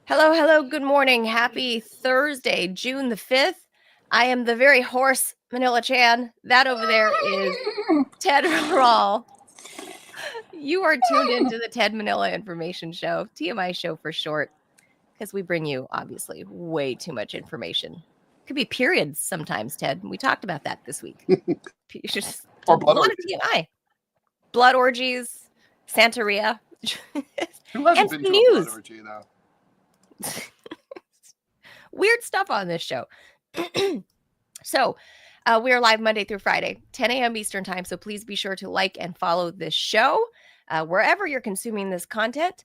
Hello, hello, good morning. Happy Thursday, June the 5th. I am the very hoarse Manila Chan. That over there is Ted Rall. You are tuned into the Ted Manila Information Show, TMI show for short, because we bring you, obviously, way too much information. Could be periods sometimes, Ted. We talked about that this week. Just Or a blood lot of orgies. TMI. Blood orgies, Santeria. Who hasn't And been some to a news. blood orgy, though? Weird stuff on this show. So we are live Monday through Friday, 10 a.m. Eastern time. So please be sure to like and follow this show wherever you're consuming this content.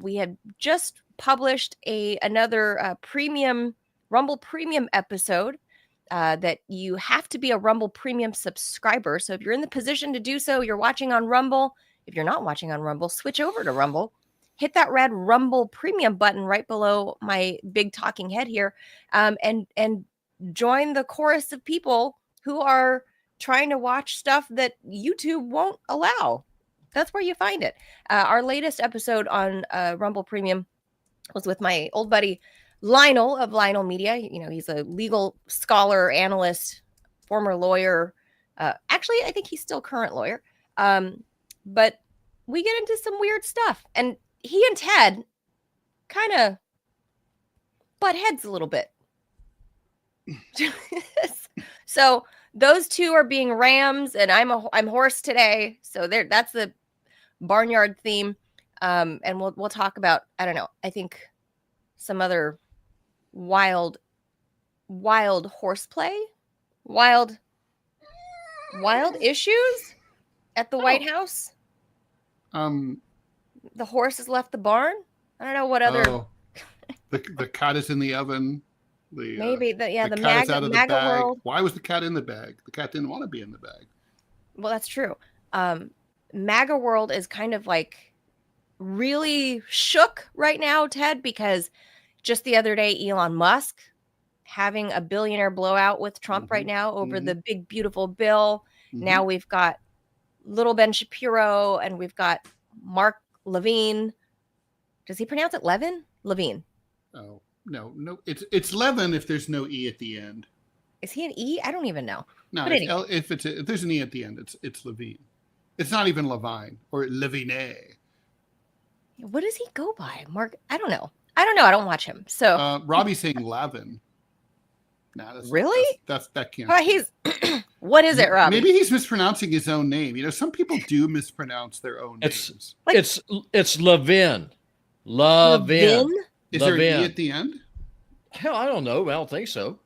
We have just published another premium Rumble Premium episode that you have to be a Rumble Premium subscriber. So if you're in the position to do so, you're watching on Rumble. If you're not watching on Rumble, switch over to Rumble. Hit that red Rumble Premium button right below my big talking head here, and join the chorus of people who are trying to watch stuff that YouTube won't allow. That's where you find it. Our latest episode on Rumble Premium was with my old buddy Lionel of Lionel Media. You know, he's a legal scholar, analyst, former lawyer. Actually, I think he's still current lawyer. But we get into some weird stuff. And he and Ted kind of butt heads a little bit. So those two are being rams, and I'm horse today. So that's the barnyard theme. And we'll talk about, I don't know, I think some other wild horseplay, wild issues at the White House. The horse has left the barn. I don't know what other. The cat is in the oven. Maybe the cat MAGA, is out of MAGA the bag. world. Why was the cat in the bag? The cat didn't want to be in the bag. Well, that's true. MAGA world is kind of like really shook right now, Ted, because just the other day, Elon Musk having a billionaire blowout with Trump right now over the big, beautiful bill. Now we've got little Ben Shapiro and we've got Mark Levine Does he pronounce it Levin? Levine. Oh, no. It's Levin if there's no E at the end. Is he an E? I don't even know. No, But anyway. if there's an E at the end, it's Levine. It's not even Levine or Levine. What does he go by? Mark? I don't know. I don't watch him. So Robbie's saying Lavin. Nah, really? That can't. He's what is it, Robbie? Maybe he's mispronouncing his own name. You know, some people do mispronounce their own names. Like, it's Levin. Levin. Is there an E at the end? Hell, I don't know. I don't think so.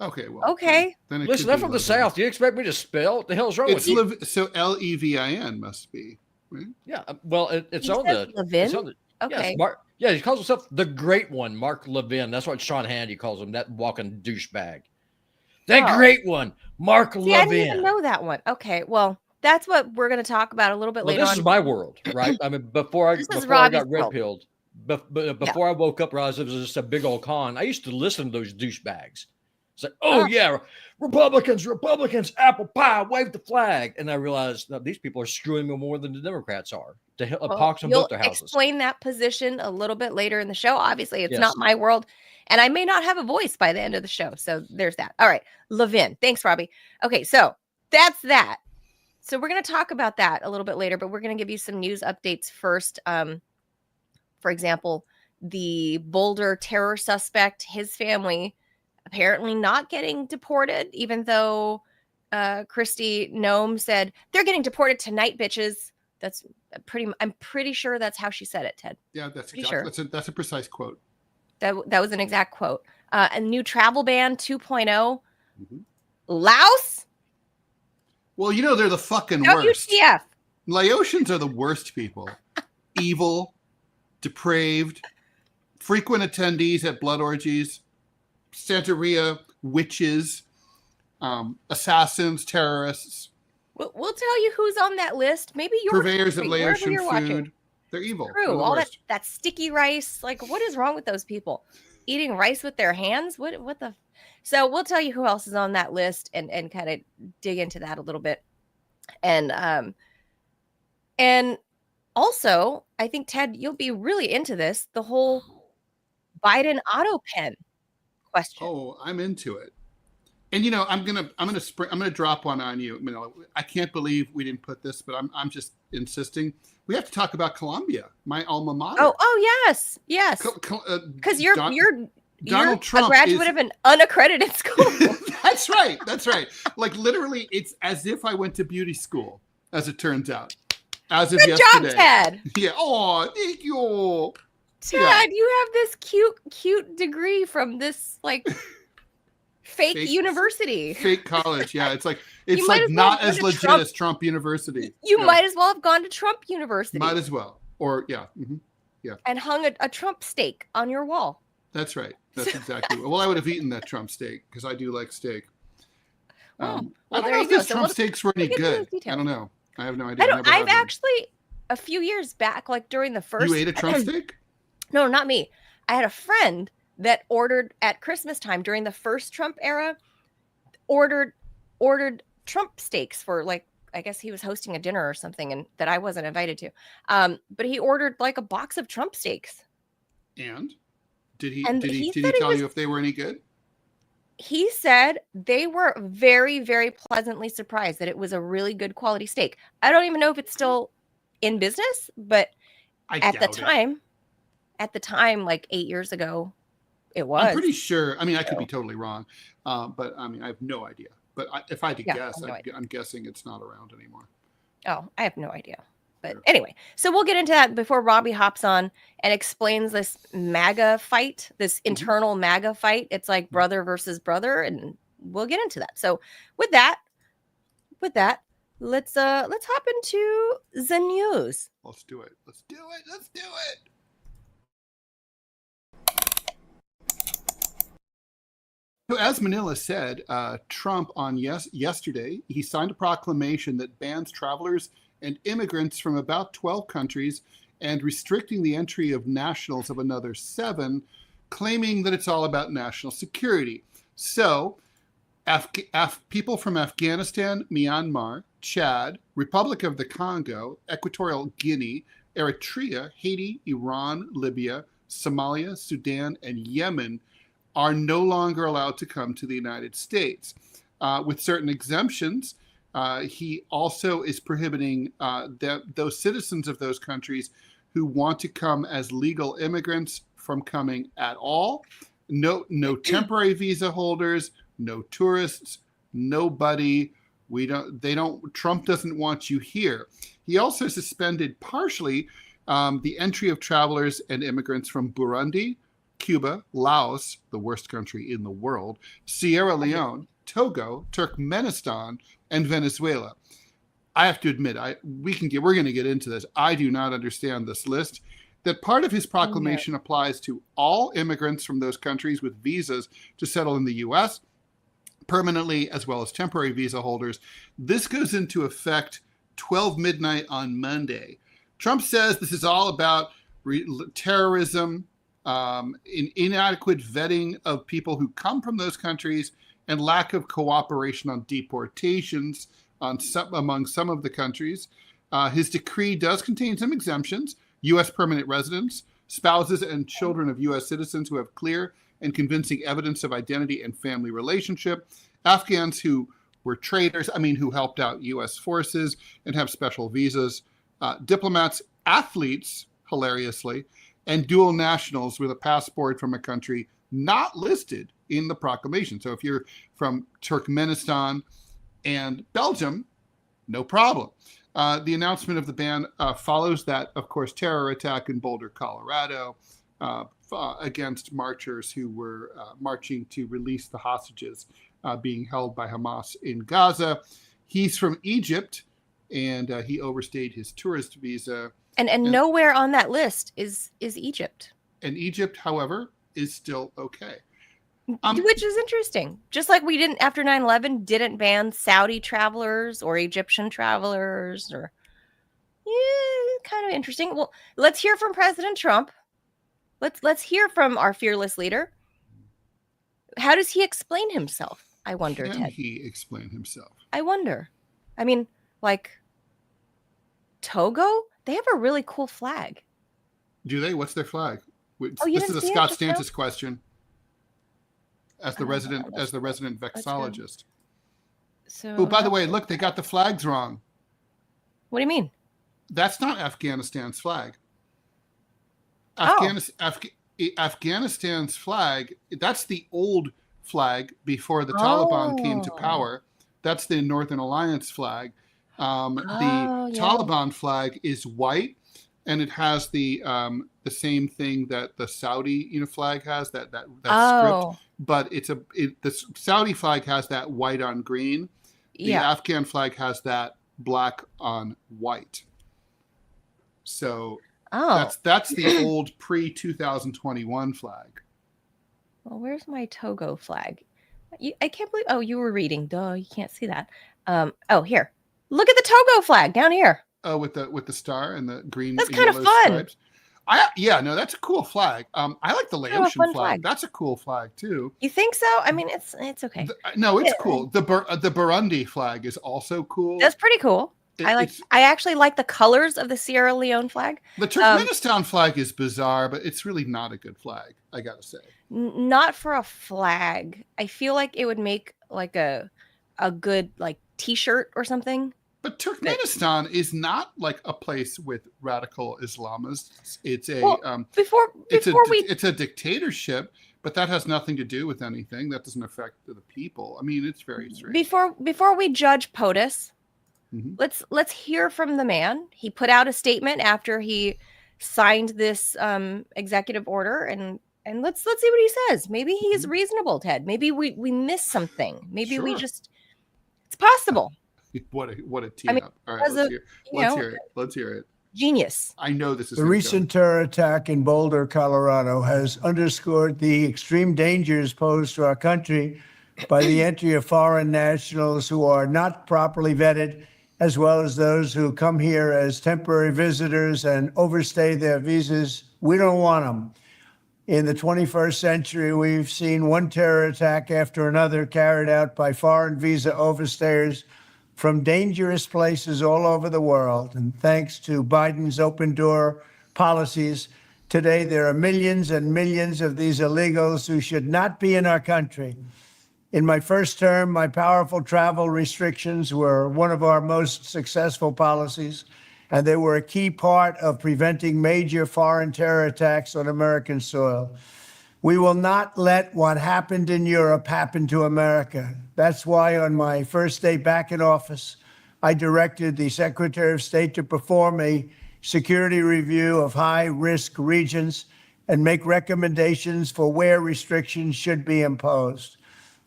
Okay, well. Okay. Then Listen, I'm from the South. Do you expect me to spell? What the hell's wrong with you? So Levin must be, right? Yeah. Well, it's he on the Levin. It's on the, Okay. Yes, he calls himself the Great One, Mark Levin. That's what Sean Hannity calls him. That walking douchebag. That Great One, Mark Levin. I didn't even know that one. Okay, well, that's what we're going to talk about a little bit later. This is my world, right? I mean, before I got red pilled, before I woke up, realized it was just a big old con. I used to listen to those douchebags. It's like, oh yeah, Republicans, apple pie, wave the flag, and I realized that these people are screwing me more than the Democrats are. To pox on both their houses. Explain that position a little bit later in the show. Obviously, it's not my world, and I may not have a voice by the end of the show. So there's that. All right, Levin. Thanks, Robbie. Okay, so that's that. So we're going to talk about that a little bit later, but we're going to give you some news updates first. For example, the Boulder terror suspect, his family, apparently not getting deported, even though Kristi Noem said they're getting deported tonight, bitches. I'm pretty sure that's how she said it, Ted. Yeah, that's a precise quote. That was an exact quote. A new travel ban 2.0. Mm-hmm. Laos? Well, you know they're the fucking worst. WTF. Laotians are the worst people. Evil, depraved, frequent attendees at blood orgies, Santeria, witches, assassins, terrorists. We'll tell you who's on that list. Maybe you're purveyors of Laotian food. Watching. They're evil. True. All that sticky rice. Like, what is wrong with those people? Eating rice with their hands? What the? So we'll tell you who else is on that list and kind of dig into that a little bit. And also, I think, Ted, you'll be really into this. The whole Biden auto pen question. Oh, I'm into it. And you know, I'm gonna drop one on you. You know, I can't believe we didn't put this, but I'm just insisting. We have to talk about Columbia, my alma mater. Oh yes. Because you're Donald Trump a graduate of an unaccredited school. That's right. Like literally, it's as if I went to beauty school, as it turns out. As of yesterday. Good job, Ted. Yeah. Oh, thank you. Ted, you have this cute degree from this like fake university. Fake college. Yeah. It's like not as legit as Trump University. You might as well have gone to Trump University. Might as well. Or yeah. Mm-hmm. Yeah. And hung a Trump steak on your wall. That's right. That's exactly right. Well, I would have eaten that Trump steak because I do like steak. I don't know if those Trump steaks were any good. I don't know. I have no idea. I've actually, a few years back, like during the first... You ate a Trump steak? No, not me. I had a friend that ordered at Christmas time during the first Trump era, ordered Trump steaks for like, I guess he was hosting a dinner or something and that I wasn't invited to. But he ordered like a box of Trump steaks. And did he tell you if they were any good? He said they were very, very pleasantly surprised that it was a really good quality steak. I don't even know if it's still in business, but at the time, like 8 years ago, it was. I'm pretty sure. I mean, I could be totally wrong, but I mean, I have no idea. But if I had to guess, I'm guessing it's not around anymore. Oh, I have no idea. But anyway, so we'll get into that before Robbie hops on and explains this MAGA fight, this internal MAGA fight. It's like brother versus brother, and we'll get into that. So with that, let's hop into the news. Let's do it. So as Manila said, Trump on yesterday, he signed a proclamation that bans travelers and immigrants from about 12 countries and restricting the entry of nationals of another 7, claiming that it's all about national security. So people from Afghanistan, Myanmar, Chad, Republic of the Congo, Equatorial Guinea, Eritrea, Haiti, Iran, Libya, Somalia, Sudan, and Yemen are no longer allowed to come to the United States. With certain exemptions, he also is prohibiting those citizens of those countries who want to come as legal immigrants from coming at all. No temporary visa holders, no tourists, nobody. Trump doesn't want you here. He also suspended partially the entry of travelers and immigrants from Burundi, Cuba, Laos, the worst country in the world, Sierra Leone, Togo, Turkmenistan, and Venezuela. I have to admit, we're going to get into this. I do not understand this list. That part of his proclamation applies to all immigrants from those countries with visas to settle in the U.S. permanently, as well as temporary visa holders. This goes into effect 12 midnight on Monday. Trump says this is all about terrorism, inadequate vetting of people who come from those countries, and lack of cooperation on deportations among some of the countries. His decree does contain some exemptions. U.S. permanent residents, spouses and children of U.S. citizens who have clear and convincing evidence of identity and family relationship, Afghans who were traitors, who helped out U.S. forces and have special visas, diplomats, athletes, hilariously, and dual nationals with a passport from a country not listed in the proclamation. So if you're from Turkmenistan and Belgium, no problem. The announcement of the ban follows that, of course, terror attack in Boulder, Colorado, against marchers who were marching to release the hostages being held by Hamas in Gaza. He's from Egypt, and he overstayed his tourist visa. And nowhere on that list is Egypt. And Egypt, however, is still okay. Which is interesting. Just like we didn't, after 9/11, didn't ban Saudi travelers or Egyptian travelers. Kind of interesting. Well, let's hear from President Trump. Let's hear from our fearless leader. How does he explain himself? I wonder, Can Ted. he explain himself? I wonder. Togo, they have a really cool flag. Do they? What's their flag? This is a Scott Stantis question. As the resident vexologist. So, oh, by the way, look, they got the flags wrong. What do you mean? That's not Afghanistan's flag. Afghanistan's flag, that's the old flag before the Taliban came to power. That's the Northern Alliance flag. Taliban flag is white, and it has the same thing that the Saudi flag has, that script. But the Saudi flag has that white on green. The Afghan flag has that black on white. So that's the old pre-2021 flag. Well, where's my Togo flag? I can't believe. Oh, you were reading. Duh, you can't see that. Here. Look at the Togo flag down here. Oh, with the star and the green. That's kind of fun. Stripes. That's a cool flag. I like the Laotian flag. That's a cool flag too. You think so? It's okay. It's cool. The Burundi flag is also cool. That's pretty cool. I actually like the colors of the Sierra Leone flag. The Turkmenistan flag is bizarre, but it's really not a good flag, I gotta say. Not for a flag. I feel like it would make like a good T-shirt or something. But Turkmenistan is not like a place with radical Islamists. It's a dictatorship, but that has nothing to do with anything. That doesn't affect the people. It's very strange. Before we judge POTUS, let's hear from the man. He put out a statement after he signed this executive order, and let's see what he says. Maybe he is reasonable, Ted. Maybe we missed something. Maybe it's possible. What a tee up. All right, let's hear it. Genius. I know this is the recent terror attack in Boulder, Colorado has underscored the extreme dangers posed to our country by the entry of foreign nationals who are not properly vetted, as well as those who come here as temporary visitors and overstay their visas. We don't want them. In the 21st century, we've seen one terror attack after another carried out by foreign visa overstayers from dangerous places all over the world. And thanks to Biden's open door policies, today there are millions and millions of these illegals who should not be in our country. In my first term, my powerful travel restrictions were one of our most successful policies, and they were a key part of preventing major foreign terror attacks on American soil. We will not let what happened in Europe happen to America. That's why on my first day back in office, I directed the Secretary of State to perform a security review of high-risk regions and make recommendations for where restrictions should be imposed.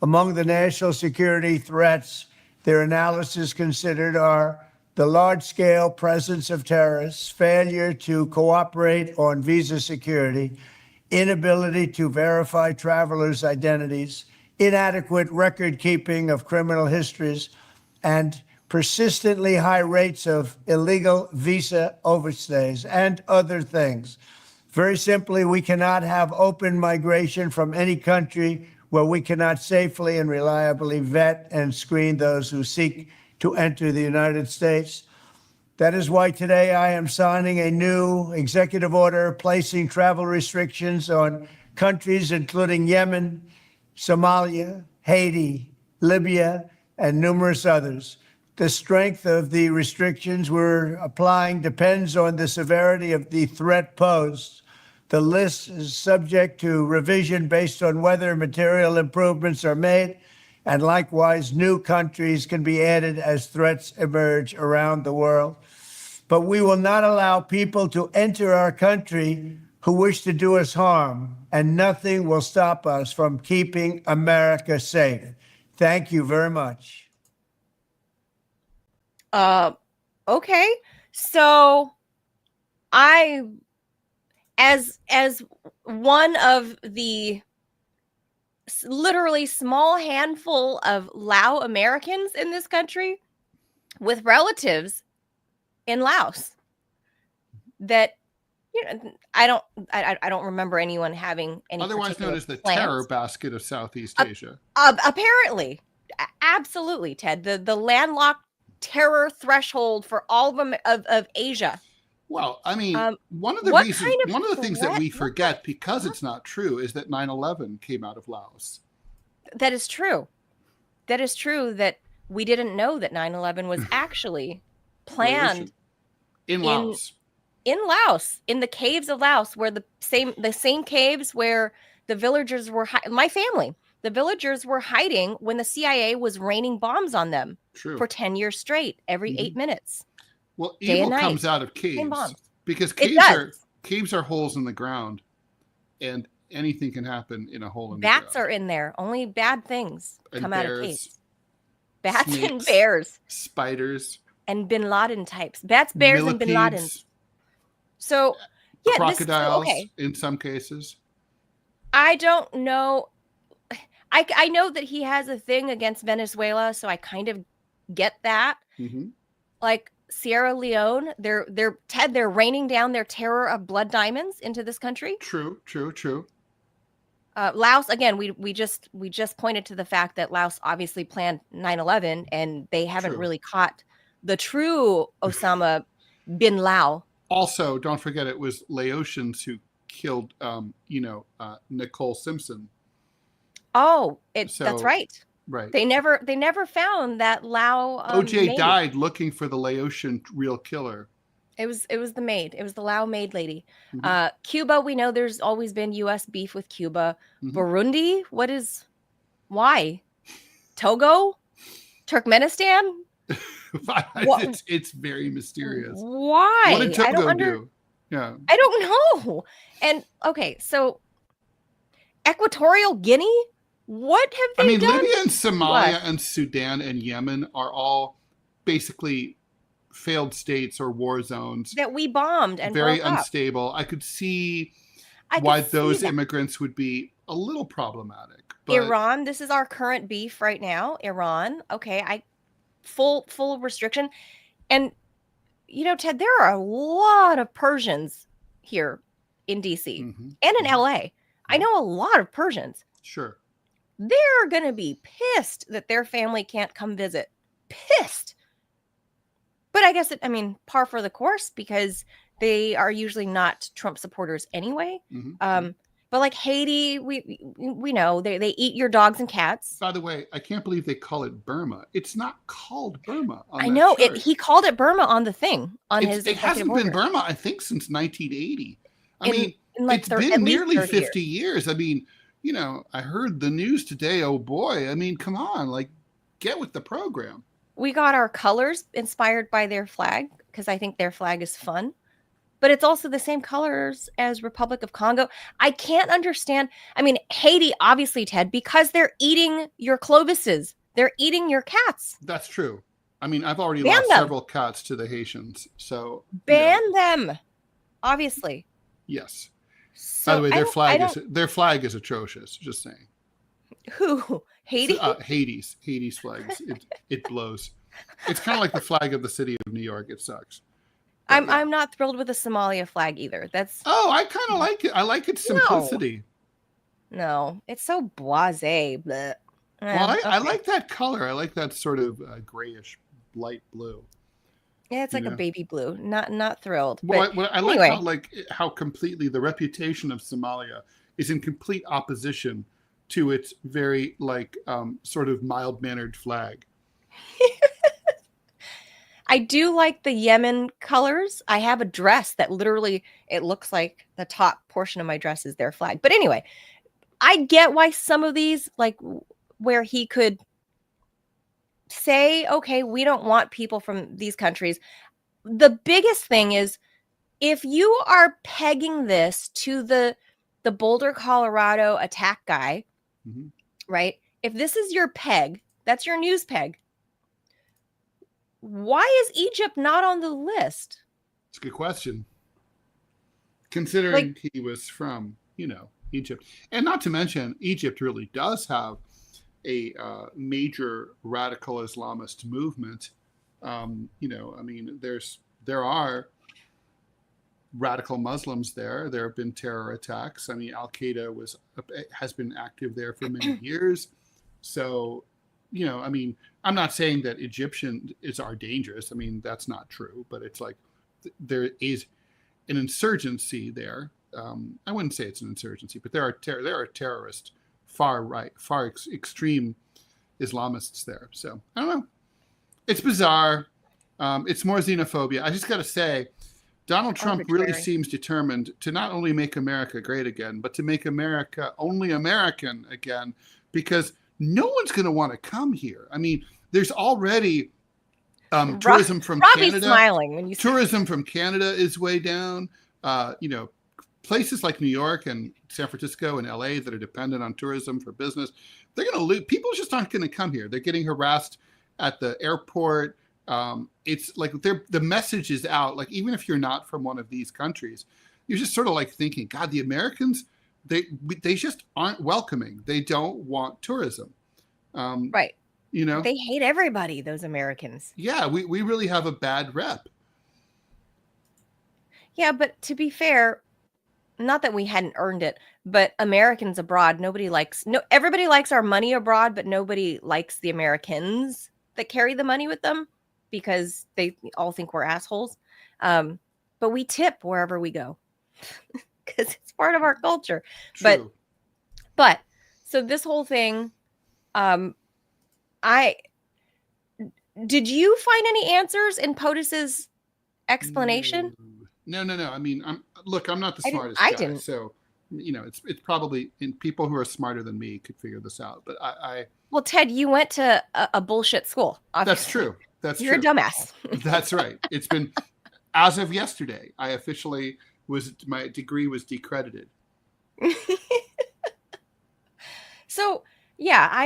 Among the national security threats their analysis considered are the large-scale presence of terrorists, failure to cooperate on visa security, inability to verify travelers' identities, inadequate record keeping of criminal histories, and persistently high rates of illegal visa overstays, and other things. Very simply, we cannot have open migration from any country where we cannot safely and reliably vet and screen those who seek to enter the United States. That is why today I am signing a new executive order placing travel restrictions on countries including Yemen, Somalia, Haiti, Libya, and numerous others. The strength of the restrictions we're applying depends on the severity of the threat posed. The list is subject to revision based on whether material improvements are made, and likewise, new countries can be added as threats emerge around the world. But we will not allow people to enter our country who wish to do us harm, and nothing will stop us from keeping America safe. Thank you very much. Okay. So as one of the literally small handful of Lao Americans in this country with relatives in Laos, that I don't remember anyone having any otherwise known as the plans. terror basket of Southeast Asia. Apparently, absolutely, Ted, the landlocked terror threshold for all of Asia. Well, I mean, one of the things that we forget because it's not true is that 9/11 came out of Laos. That is true. That is true that we didn't know that 9/11 was actually planned in Laos. In Laos, in the caves of Laos, where the same caves where the villagers were the villagers were hiding when the CIA was raining bombs on them for 10 years straight, every 8 minutes. Well, evil comes out of caves because caves are holes in the ground, and anything can happen in a hole in the ground. Bats are in there. Only bad things come out of caves. Bats, snakes, and bears, spiders, and Bin Laden types. Bats, bears, millipedes, and Bin Ladens. So, yeah, crocodiles in some cases. I don't know. I know that he has a thing against Venezuela, so I kind of get that. Mm-hmm. Like Sierra Leone, they're raining down their terror of blood diamonds into this country. True. Laos, again, we just pointed to the fact that Laos obviously planned 9/11, and they haven't really caught the true Osama bin Laden. Also, don't forget it was Laotians who killed, Nicole Simpson. Oh, that's right. Right. They never found that Lao. OJ died looking for the Laotian real killer. It was the maid. It was the Lao maid lady. Mm-hmm. Cuba, we know there's always been U.S. beef with Cuba. Mm-hmm. Burundi, why? Togo, Turkmenistan. It's very mysterious. Why? What did Togo do? Yeah, I don't know. And okay, so Equatorial Guinea. What have they done? Libya and Somalia and Sudan and Yemen are all basically failed states or war zones that we bombed and very broke unstable. up. I could see why those immigrants would be a little problematic. But Iran, this is our current beef right now. Iran, okay, full restriction, and Ted, there are a lot of Persians here in DC and in LA. I know a lot of Persians. Sure. They're going to be pissed that their family can't come visit. Pissed. But I guess, par for the course, because they are usually not Trump supporters anyway. But like Haiti, we know they eat your dogs and cats. By the way, I can't believe they call it Burma. It's not called Burma. I know it. He called it Burma on the thing his. It hasn't been Burma, I think, since 1980. It's like been nearly 50 years. I mean, I heard the news today. Oh boy! I mean, come on, like, get with the program. We got our colors inspired by their flag because I think their flag is fun. But it's also the same colors as Republic of Congo. I can't understand. Haiti, obviously, Ted, because they're eating your Clovises. They're eating your cats. That's true. I've already lost several cats to the Haitians. So ban them, obviously. Yes. So, by the way, their flag is atrocious. Just saying. Who? Haiti? Haiti's flag. It blows. It's kind of like the flag of the city of New York. It sucks. I'm not thrilled with the Somalia flag either. I kind of like it. I like its simplicity. No, it's so blasé. Bleh. Well, I like that color. I like that sort of grayish light blue. Yeah, it's like a baby blue. Not thrilled. Well, but I anyway. like how completely the reputation of Somalia is in complete opposition to its very sort of mild-mannered flag. I do like the Yemen colors. I have a dress that literally, it looks like the top portion of my dress is their flag. But anyway, I get why some of these, like where he could say, okay, we don't want people from these countries. The biggest thing is if you are pegging this to the Boulder, Colorado attack guy, right? If this is your peg, that's your news peg. Why is Egypt not on the list? It's a good question. Considering he was from, Egypt. And not to mention, Egypt really does have a major radical Islamist movement. There are radical Muslims there. There have been terror attacks. Al-Qaeda has been active there for many years. So, I'm not saying that Egyptians are dangerous. That's not true. But it's like there is an insurgency there. I wouldn't say it's an insurgency, but there are terrorist, far right, extreme Islamists there. So I don't know. It's bizarre. It's more xenophobia. I just got to say, Donald Trump really seems determined to not only make America great again, but to make America only American again, because no one's going to want to come here. There's already tourism from Canada. Smiling when you tourism from Canada is way down. Places like New York and San Francisco and LA that are dependent on tourism for business, they're going to lose. People just aren't going to come here. They're getting harassed at the airport. It's like the message is out. Like, even if you're not from one of these countries, you're just sort of like thinking, God, the Americans, they just aren't welcoming. They don't want tourism. Right. They hate everybody, those Americans. Yeah, we really have a bad rep. Yeah, but to be fair, not that we hadn't earned it, but Americans abroad, everybody likes our money abroad, but nobody likes the Americans that carry the money with them because they all think we're assholes. But we tip wherever we go because it's part of our culture. True. But so this whole thing, did you find any answers in POTUS's explanation? No. I'm not the smartest guy. didn't. So, it's probably people who are smarter than me could figure this out. But Well, Ted, you went to a bullshit school. Obviously. That's true. You're true. a dumbass. That's right. It's been, as of yesterday, my degree was decredited. So, yeah, I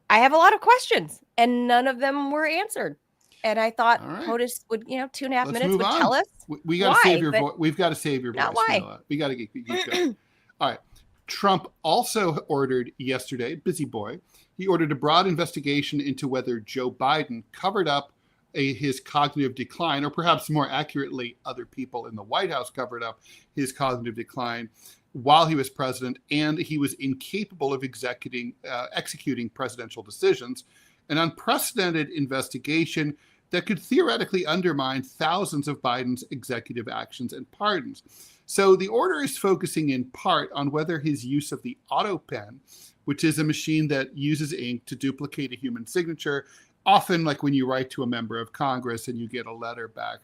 have a lot of questions and none of them were answered. And I thought POTUS would, 2.5 minutes would tell us. We got to save your voice. We've got to save your voice. Why? We got to get going. All right. Trump also ordered yesterday, busy boy, he ordered a broad investigation into whether Joe Biden covered up his cognitive decline, or perhaps more accurately, other people in the White House covered up his cognitive decline while he was president, and he was incapable of executing presidential decisions. an unprecedented investigation that could theoretically undermine thousands of Biden's executive actions and pardons. So the order is focusing in part on whether his use of the auto pen, which is a machine that uses ink to duplicate a human signature, often like when you write to a member of Congress and you get a letter back,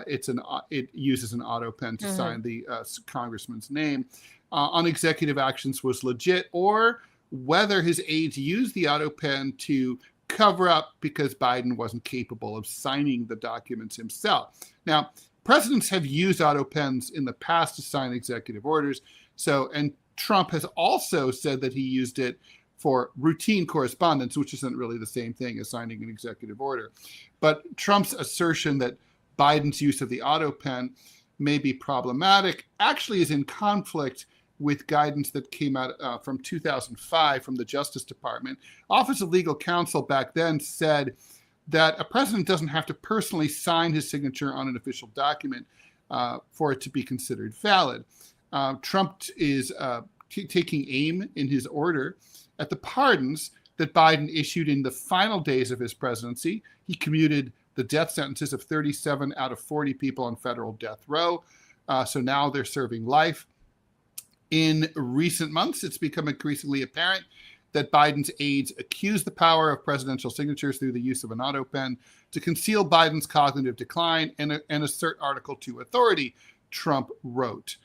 it uses an auto pen to sign the congressman's name, on executive actions was legit, or whether his aides used the auto pen to cover up because Biden wasn't capable of signing the documents himself. Now, presidents have used auto pens in the past to sign executive orders. And Trump has also said that he used it for routine correspondence, which isn't really the same thing as signing an executive order. But Trump's assertion that Biden's use of the auto pen may be problematic actually is in conflict with guidance that came out from 2005 from the Justice Department. Office of Legal Counsel back then said that a president doesn't have to personally sign his signature on an official document for it to be considered valid. Trump is taking aim in his order at the pardons that Biden issued in the final days of his presidency. He commuted the death sentences of 37 out of 40 people on federal death row. So now they're serving life. In recent months, it's become increasingly apparent that Biden's aides accuse the power of presidential signatures through the use of an auto pen to conceal Biden's cognitive decline and assert Article 2 authority, Trump wrote.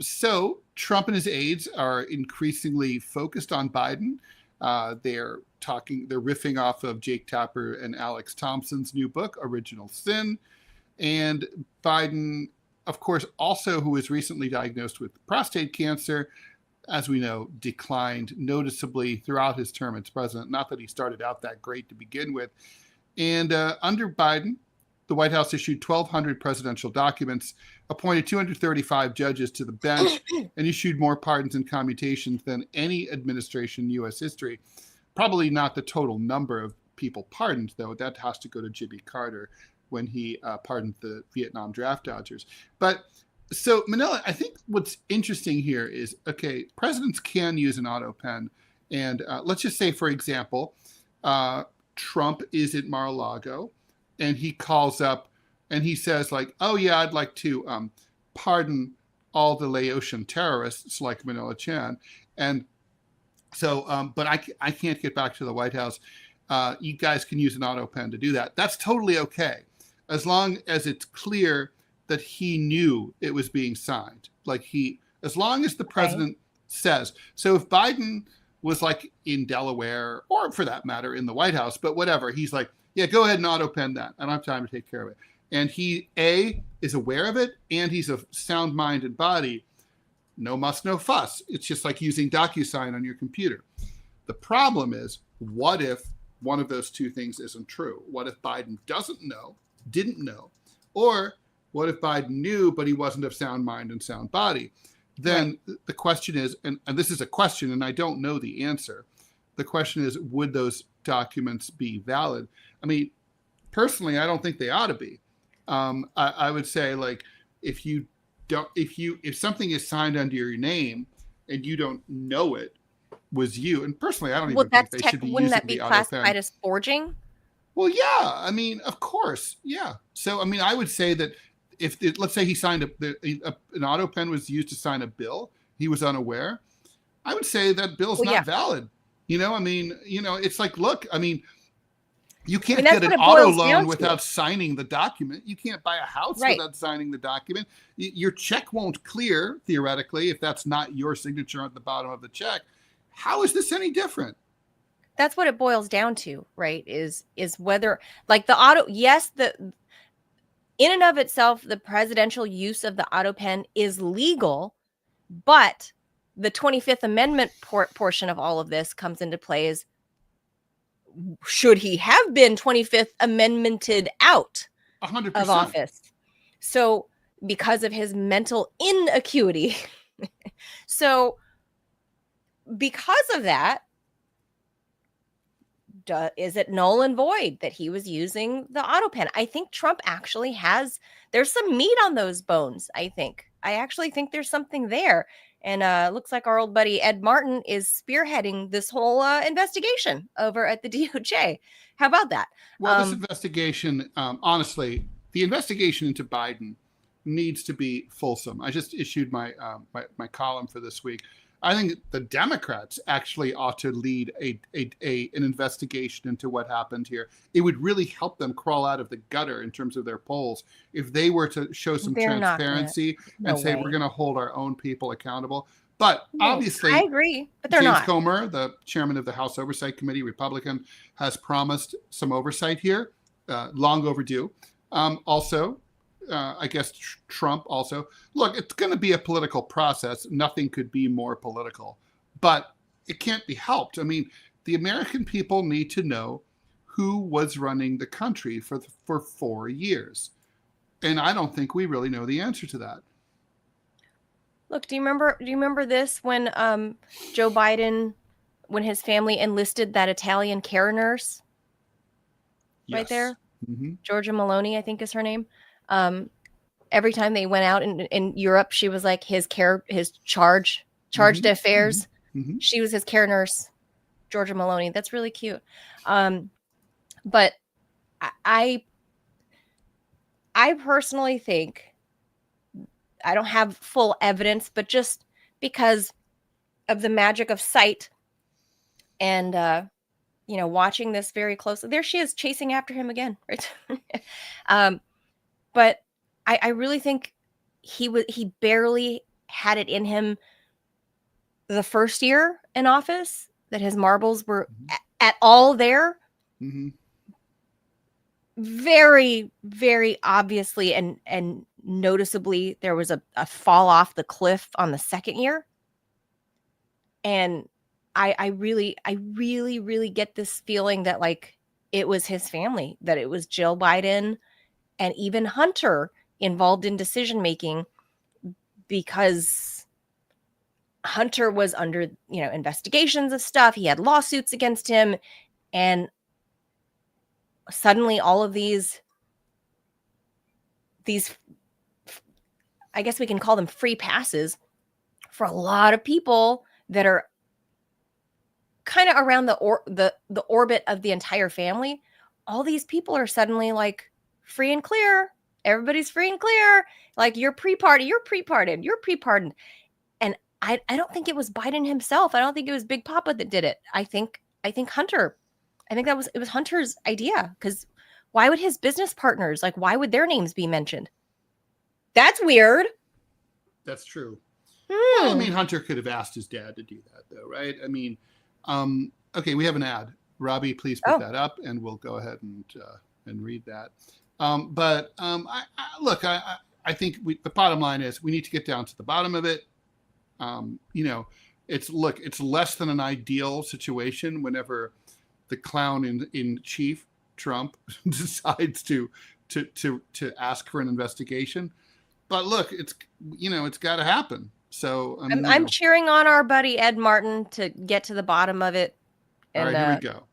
So Trump and his aides are increasingly focused on Biden. They're riffing off of Jake Tapper and Alex Thompson's new book, Original Sin. And Biden, of course, also, who was recently diagnosed with prostate cancer, as we know, declined noticeably throughout his term as president. Not that he started out that great to begin with. And under Biden, the White House issued 1,200 presidential documents, appointed 235 judges to the bench, and issued more pardons and commutations than any administration in U.S. history. Probably not the total number of people pardoned, though. That has to go to Jimmy Carter when he pardoned the Vietnam draft dodgers. But so, Manila, I think what's interesting here is, okay, presidents can use an auto pen. And let's just say, for example, Trump is at Mar-a-Lago and he calls up and he says, like, oh, yeah, I'd like to pardon all the Laotian terrorists like Manila Chan. And so, but I can't get back to the White House. You guys can use an auto pen to do that. That's totally okay, as long as it's clear that he knew it was being signed. As long as the president says. So if Biden was like in Delaware, or for that matter, in the White House, but whatever, he's like, yeah, go ahead and auto pen that. I don't have time to take care of it. And he, A, is aware of it, and he's of sound mind and body. No muss, no fuss. It's just like using DocuSign on your computer. The problem is, what if one of those two things isn't true? What if Biden didn't know, or what if Biden knew, but he wasn't of sound mind and sound body? Then the question is, and this is a question, and I don't know the answer. The question is, would those documents be valid? I mean, personally, I don't think they ought to be. I would say, like, if something is signed under your name and you don't know it was you, and personally, I don't even think they should be using the auto pen. Wouldn't that be classified as forging? Well, yeah. I mean, of course, yeah. So, I mean, I would say that let's say he signed an auto pen was used to sign a bill, he was unaware, I would say that bill's not valid. I mean, it's like, look, I mean, you can't get an auto loan without signing the document. You can't buy a house without signing the document. Your check won't clear, theoretically, if that's not your signature at the bottom of the check. How is this any different? That's what it boils down to, right? Is whether, like, the auto, yes, in and of itself, the presidential use of the auto pen is legal, but the 25th Amendment portion of all of this comes into play is, should he have been 25th Amendmented out 100%. of office? So because of his mental inacuity. So because of that, is it null and void that he was using the auto pen? I think Trump actually there's some meat on those bones. I actually think there's something there. And looks like our old buddy Ed Martin is spearheading this whole investigation over at the DOJ. How about that? Well, this investigation, honestly, the investigation into Biden needs to be fulsome. I just issued my column for this week. I think the Democrats actually ought to lead an investigation into what happened here. It would really help them crawl out of the gutter in terms of their polls if they were to show some transparency and say we're going to hold our own people accountable. But obviously, I agree, but they're James not. Comer, the chairman of the House Oversight Committee, Republican, has promised some oversight here, long overdue. Also, I guess Trump also. Look, it's going to be a political process. Nothing could be more political, but it can't be helped. I mean, the American people need to know who was running the country for 4 years. And I don't think we really know the answer to that. Look, do you remember this when Joe Biden, when his family enlisted that Italian care nurse? Yes. Right there? Mm-hmm. Georgia Maloney, I think is her name. Every time they went out in Europe, she was like his charge d'affaires. Mm-hmm. She was his care nurse, Georgia Maloney. That's really cute. But I personally think, I don't have full evidence, but just because of the magic of sight and, watching this very closely, there she is chasing after him again. Right. But I really think he barely had it in him the first year in office, that his marbles were at all there. Mm-hmm. Very, very obviously and noticeably, there was a fall off the cliff on the second year. And I really, really get this feeling that like it was his family, that it was Jill Biden and even Hunter involved in decision making, because Hunter was under, investigations of stuff. He had lawsuits against him, and suddenly all of these, I guess we can call them free passes for a lot of people that are kind of around the orbit of the entire family. All these people are suddenly like free and clear. Everybody's free and clear. Like, you're pre-party, you're pre-pardoned, you're pre-pardoned. And I don't think it was Biden himself. I don't think it was Big Papa that did it. I think Hunter. I think it was Hunter's idea, because why would his business partners, like, why would their names be mentioned? That's weird. That's true. Well, I mean, Hunter could have asked his dad to do that, though, right? I mean, okay, we have an ad. Robbie, please put that up, and we'll go ahead and read that. I think the bottom line is we need to get down to the bottom of it. It's less than an ideal situation whenever the clown in chief, Trump, decides to ask for an investigation. But look, it's got to happen. So I'm cheering on our buddy Ed Martin to get to the bottom of it. And, all right, here we go.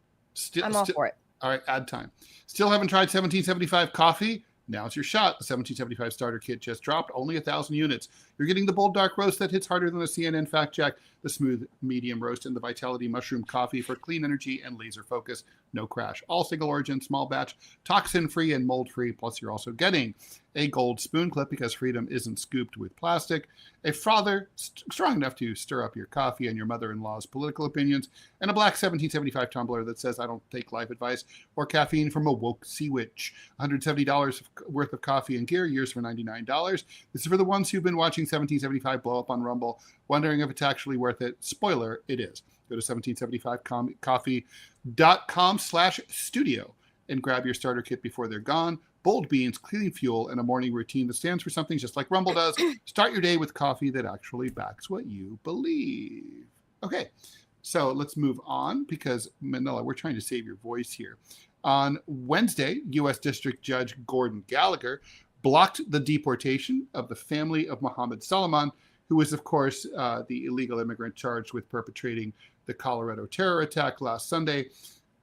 I'm all for it. All right, ad time. Still haven't tried 1775 coffee? Now it's your shot. The 1775 starter kit just dropped, only 1,000 units. You're getting the bold dark roast that hits harder than a CNN fact check, the smooth medium roast, and the Vitality mushroom coffee for clean energy and laser focus. No crash. All single origin, small batch, toxin-free and mold-free. Plus, you're also getting a gold spoon clip, because freedom isn't scooped with plastic, a frother strong enough to stir up your coffee and your mother-in-law's political opinions, and a black 1775 tumbler that says, "I don't take life advice or caffeine from a woke sea witch." $170 worth of coffee and gear, yours for $99. This is for the ones who've been watching 1775 blow up on Rumble, wondering if it's actually worth it. Spoiler, it is. Go to 1775coffee.com/studio and grab your starter kit before they're gone. Bold beans, clean fuel, and a morning routine that stands for something just like Rumble does. Start your day with coffee that actually backs what you believe. Okay, so let's move on, because Manila, we're trying to save your voice here. On Wednesday, U.S. District Judge Gordon Gallagher blocked the deportation of the family of Mohammed Salman, who was, of course, the illegal immigrant charged with perpetrating the Colorado terror attack last Sunday.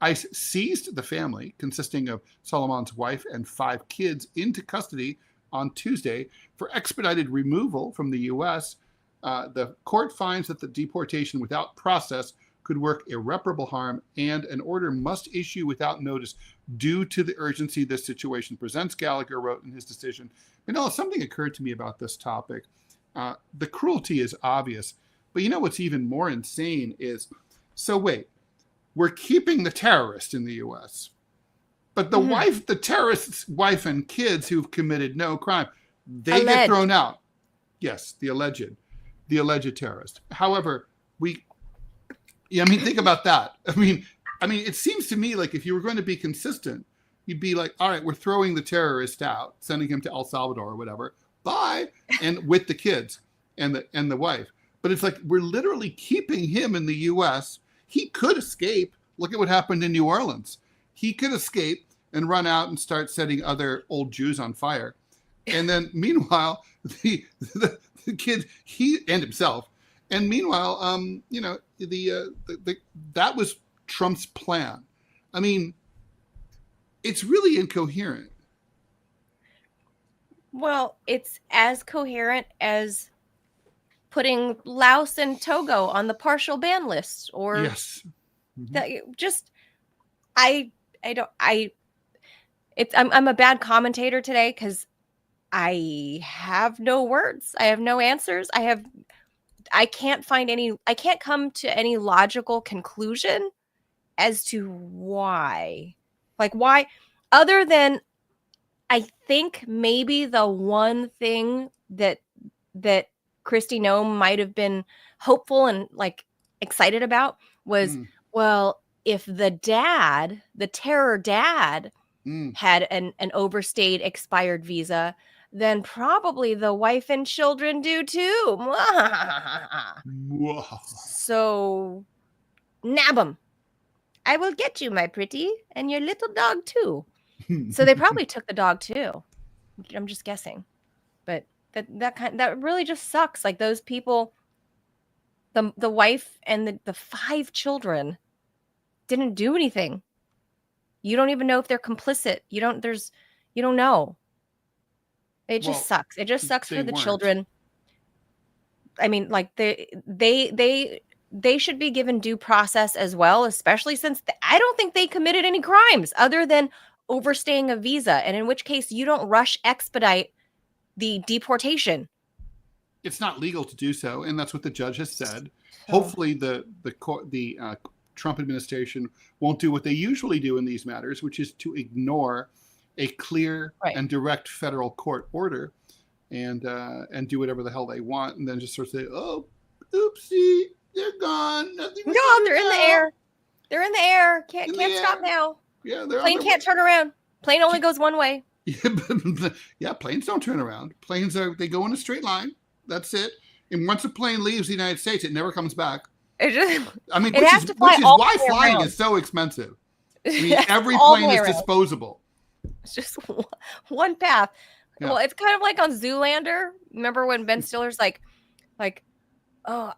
ICE seized the family, consisting of Salman's wife and 5 kids, into custody on Tuesday for expedited removal from the U.S. The court finds that the deportation without process could work irreparable harm, and an order must issue without notice due to the urgency this situation presents, Gallagher wrote in his decision. Something occurred to me about this topic. The cruelty is obvious, but what's even more insane is, so wait, we're keeping the terrorist in the U.S., but the terrorist's wife and kids who've committed no crime, they get thrown out. Yes, the alleged terrorist. However, think about that. It seems to me like if you were going to be consistent, you'd be like, all right, we're throwing the terrorist out, sending him to El Salvador or whatever. Bye. And with the kids and the wife. But it's like we're literally keeping him in the U.S. He could escape. Look at what happened in New Orleans. He could escape and run out and start setting other old Jews on fire. And then meanwhile, the kid, he and himself. And meanwhile, that was Trump's plan. It's really incoherent. Well, it's as coherent as putting Laos and Togo on the partial ban list, or yes, I'm a bad commentator today because I have no words. I have no answers. I can't come to any logical conclusion as to why. Like why, other than I think maybe the one thing that Kristi Noem might have been hopeful and like excited about was, well, if the terror dad had an overstayed expired visa, then probably the wife and children do too. So nab them. I will get you, my pretty, and your little dog too. So they probably took the dog too. I'm just guessing. But that really just sucks. Like those people, the wife and the 5 children didn't do anything. You don't even know if they're complicit. You don't know. It just sucks. It just sucks for the children. Like they should be given due process as well, especially since I don't think they committed any crimes other than overstaying a visa, and in which case you don't rush expedite the deportation. It's not legal to do so, and that's what the judge has said. Hopefully the Trump administration won't do what they usually do in these matters, which is to ignore a clear and direct federal court order and do whatever the hell they want, and then just sort of say, oh, oopsie, they're gone. They're in the air. They're in the air. Can't stop now. Yeah, plane can't turn around. Plane only goes one way. Yeah, planes don't turn around. They go in a straight line. That's it. And once a plane leaves the United States, it never comes back. Which is why flying is so expensive. Every plane is disposable. It's just one path. Yeah. Well, it's kind of like on Zoolander. Remember when Ben Stiller's like, oh,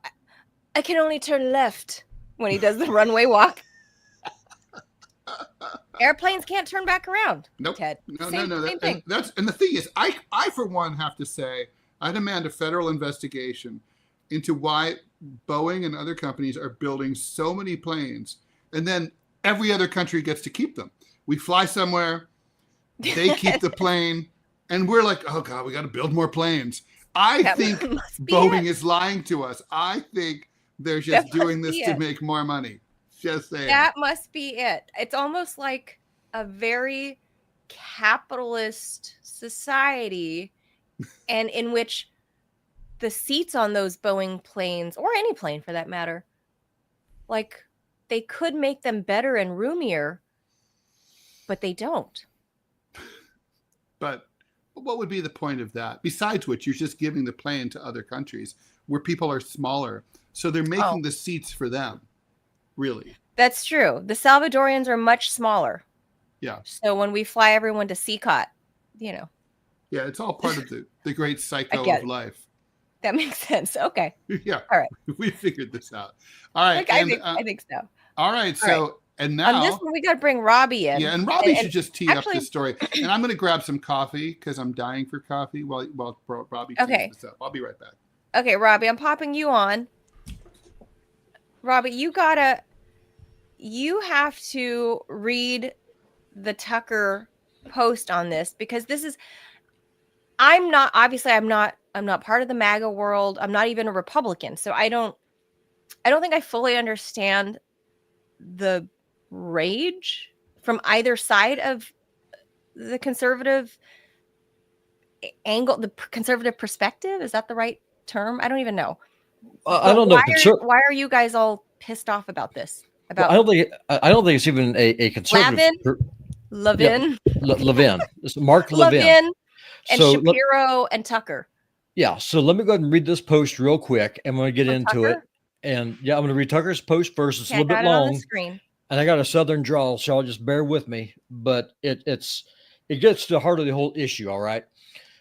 I can only turn left when he does the runway walk. Airplanes can't turn back around. Nope. Ted. No. And the thing is, I for one have to say, I demand a federal investigation into why Boeing and other companies are building so many planes, and then every other country gets to keep them. We fly somewhere, they keep the plane, and we're like, oh God, we got to build more planes. I think Boeing is lying to us. I think they're just doing this to make more money. Just saying. That must be it. It's almost like a very capitalist society, and in which the seats on those Boeing planes, or any plane for that matter, like they could make them better and roomier, but they don't. But what would be the point of that? Besides which, you're just giving the plane to other countries where people are smaller. So they're making the seats for them. Really. That's true. The Salvadorians are much smaller. Yeah. So when we fly everyone to CCOT, Yeah, it's all part of the great cycle of life. That makes sense. Okay. Yeah. All right. We figured this out. All right. I think so. All right. So, and now. On this one, we got to bring Robbie in. Yeah, and Robbie should just tee up this story. And I'm going to grab some coffee because I'm dying for coffee while Robbie tees this up. I'll be right back. Okay, Robbie, I'm popping you on. Robbie, you have to read the Tucker post on this, because I'm not part of the MAGA world. I'm not even a Republican. So I don't think I fully understand the rage from either side of the conservative angle, the conservative perspective. Is that the right term? I don't even know. I don't know. Why are you guys all pissed off about this? Well, I don't think it's even a conservative. Levin. Levin. It's Mark Levin and Shapiro and Tucker. Yeah. So let me go ahead and read this post real quick. I'm going to get into it. And I'm going to read Tucker's post first. It's a little bit long. On the screen. And I got a Southern drawl, so I'll just bear with me. But it gets to the heart of the whole issue. All right.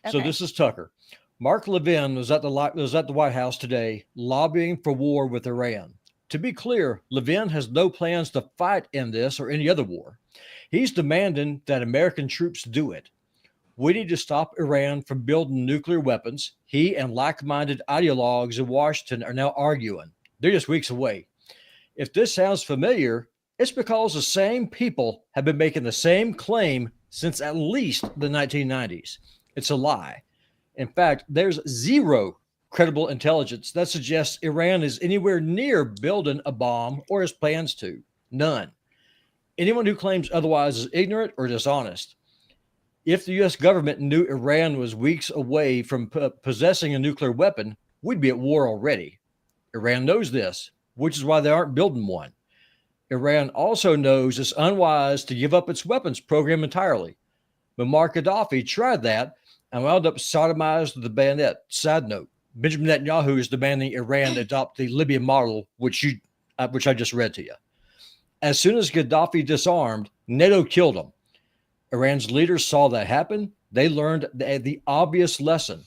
Okay. So this is Tucker. Mark Levin was at the White House today lobbying for war with Iran. To be clear, Levin has no plans to fight in this or any other war. He's demanding that American troops do it. We need to stop Iran from building nuclear weapons. He and like-minded ideologues in Washington are now arguing. They're just weeks away. If this sounds familiar, it's because the same people have been making the same claim since at least the 1990s. It's a lie. In fact, there's zero credible intelligence that suggests Iran is anywhere near building a bomb or has plans to. None. Anyone who claims otherwise is ignorant or dishonest. If the U.S. government knew Iran was weeks away from possessing a nuclear weapon, we'd be at war already. Iran knows this, which is why they aren't building one. Iran also knows it's unwise to give up its weapons program entirely. Muammar Gaddafi tried that and wound up sodomized with the bayonet. Side note, Benjamin Netanyahu is demanding Iran adopt the Libya model, which I just read to you. As soon as Gaddafi disarmed, NATO killed him. Iran's leaders saw that happen. They learned the obvious lesson.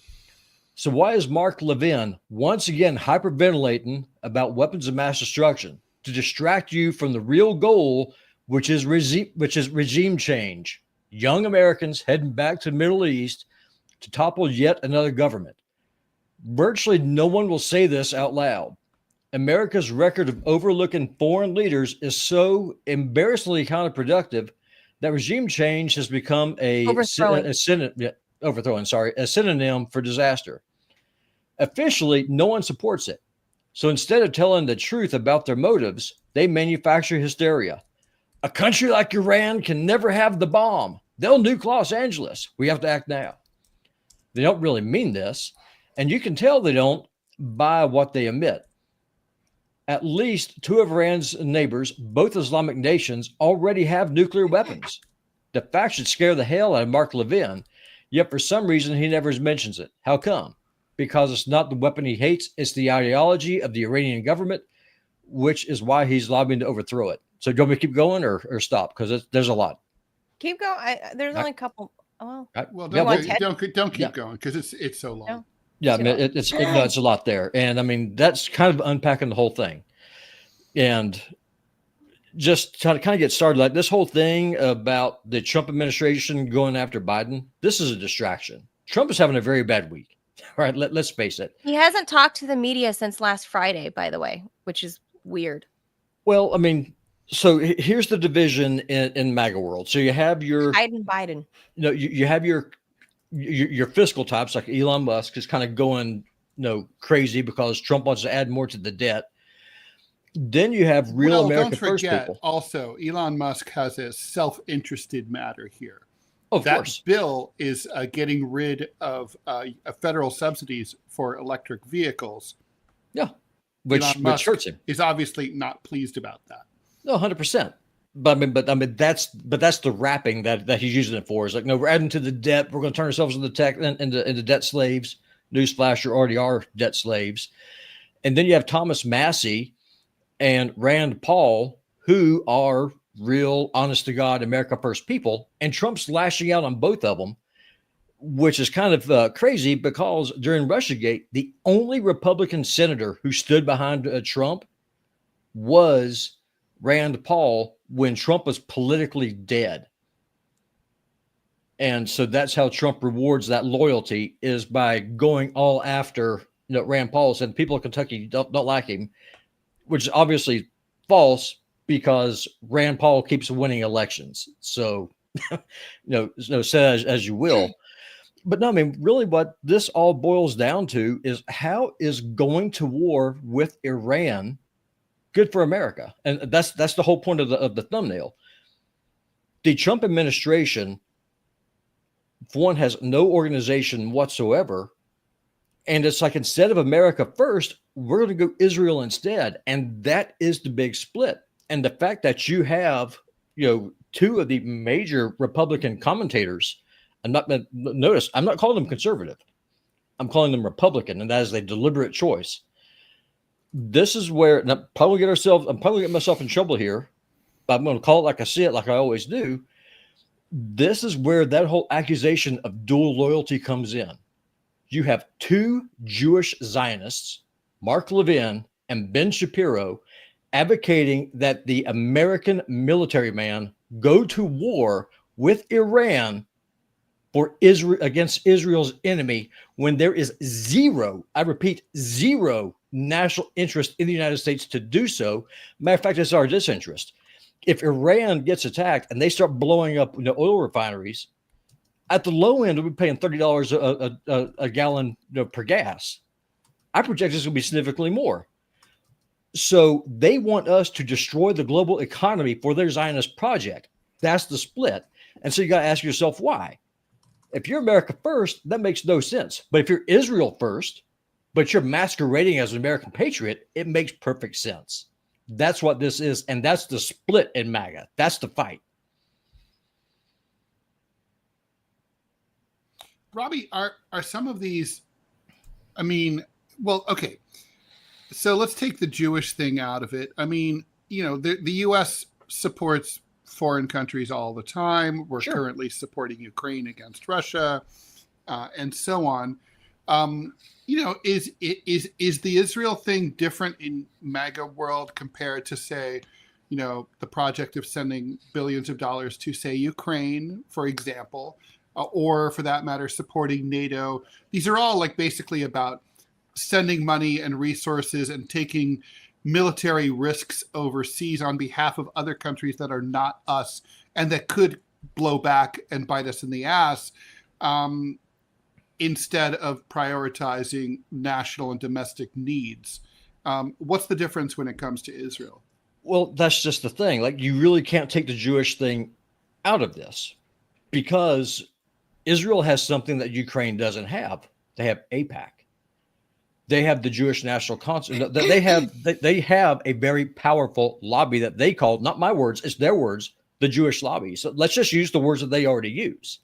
So why is Mark Levin once again hyperventilating about weapons of mass destruction? To distract you from the real goal, which is regime change. Young Americans heading back to the Middle East to topple yet another government. Virtually no one will say this out loud. America's record of overlooking foreign leaders is so embarrassingly counterproductive that regime change has become a synonym for disaster. Officially, no one supports it. So instead of telling the truth about their motives, they manufacture hysteria. A country like Iran can never have the bomb. They'll nuke Los Angeles. We have to act now. They don't really mean this, and you can tell they don't by what they admit. At least two of Iran's neighbors, both Islamic nations, already have nuclear weapons. The fact should scare the hell out of Mark Levin, yet for some reason he never mentions it. How come? Because it's not the weapon he hates, it's the ideology of the Iranian government, which is why he's lobbying to overthrow it. So do you want me to keep going or stop? Because there's a lot. Keep going. There's only a couple. Don't keep going because it's so long. No. Yeah, I mean, it's a lot there. And I mean, that's kind of unpacking the whole thing. And just to kind of get started, like this whole thing about the Trump administration going after Biden, this is a distraction. Trump is having a very bad week. All right, let's face it. He hasn't talked to the media since last Friday, by the way, which is weird. Well, I mean, so here's the division in MAGA world. So you have your Biden. You have your fiscal types like Elon Musk is kind of going crazy because Trump wants to add more to the debt. Then you have real America First people. Also, Elon Musk has a self-interested matter here. Of course. Bill is getting rid of federal subsidies for electric vehicles. Yeah, which hurts him. Is obviously not pleased about that. No, 100%. But I mean that's the wrapping that he's using it for. Is like, no, we're adding to the debt. We're going to turn ourselves into debt slaves. Newsflash, you already are debt slaves. And then you have Thomas Massey and Rand Paul, who are real, honest to God, America First people. And Trump's lashing out on both of them, which is kind of crazy because during Russiagate, the only Republican senator who stood behind Trump was Rand Paul when Trump was politically dead. And so that's how Trump rewards that loyalty, is by going all after, Rand Paul said people of Kentucky don't like him, which is obviously false because Rand Paul keeps winning elections. So, say as you will. But no, I mean, really what this all boils down to is how is going to war with Iran good for America? And that's the whole point of the thumbnail. The Trump administration, for one, has no organization whatsoever. And it's like, instead of America first, we're going to go Israel instead. And that is the big split. And the fact that you have, two of the major Republican commentators, I'm not calling them conservative. I'm calling them Republican. And that is a deliberate choice. This is where, and I'm probably get myself in trouble here, but I'm going to call it like I see it, like I always do. This is where that whole accusation of dual loyalty comes in. You have two Jewish Zionists, Mark Levin and Ben Shapiro, advocating that the American military man go to war with Iran for Israel against Israel's enemy when there is zero, I repeat, zero national interest in the United States to do so. Matter of fact, it's our disinterest. If Iran gets attacked and they start blowing up oil refineries, at the low end, we'll be paying $30 a gallon per gas. I project this will be significantly more. So they want us to destroy the global economy for their Zionist project. That's the split. And so you got to ask yourself why. If you're America first, that makes no sense. But if you're Israel first, but you're masquerading as an American patriot, it makes perfect sense. That's what this is. And that's the split in MAGA. That's the fight. Robbie, are some of these, okay. So let's take the Jewish thing out of it. I mean, the U.S. supports foreign countries all the time. We're currently supporting Ukraine against Russia, and so on. Is the Israel thing different in MAGA world compared to, say, the project of sending billions of dollars to, say, Ukraine, for example, or for that matter, supporting NATO? These are all basically about sending money and resources and taking military risks overseas on behalf of other countries that are not us and that could blow back and bite us in the ass, instead of prioritizing national and domestic needs. What's the difference when it comes to Israel? Well, that's just the thing. You really can't take the Jewish thing out of this, because Israel has something that Ukraine doesn't have. They have AIPAC. They have the Jewish National Council. They have a very powerful lobby that they call, not my words, it's their words, the Jewish lobby. So let's just use the words that they already use.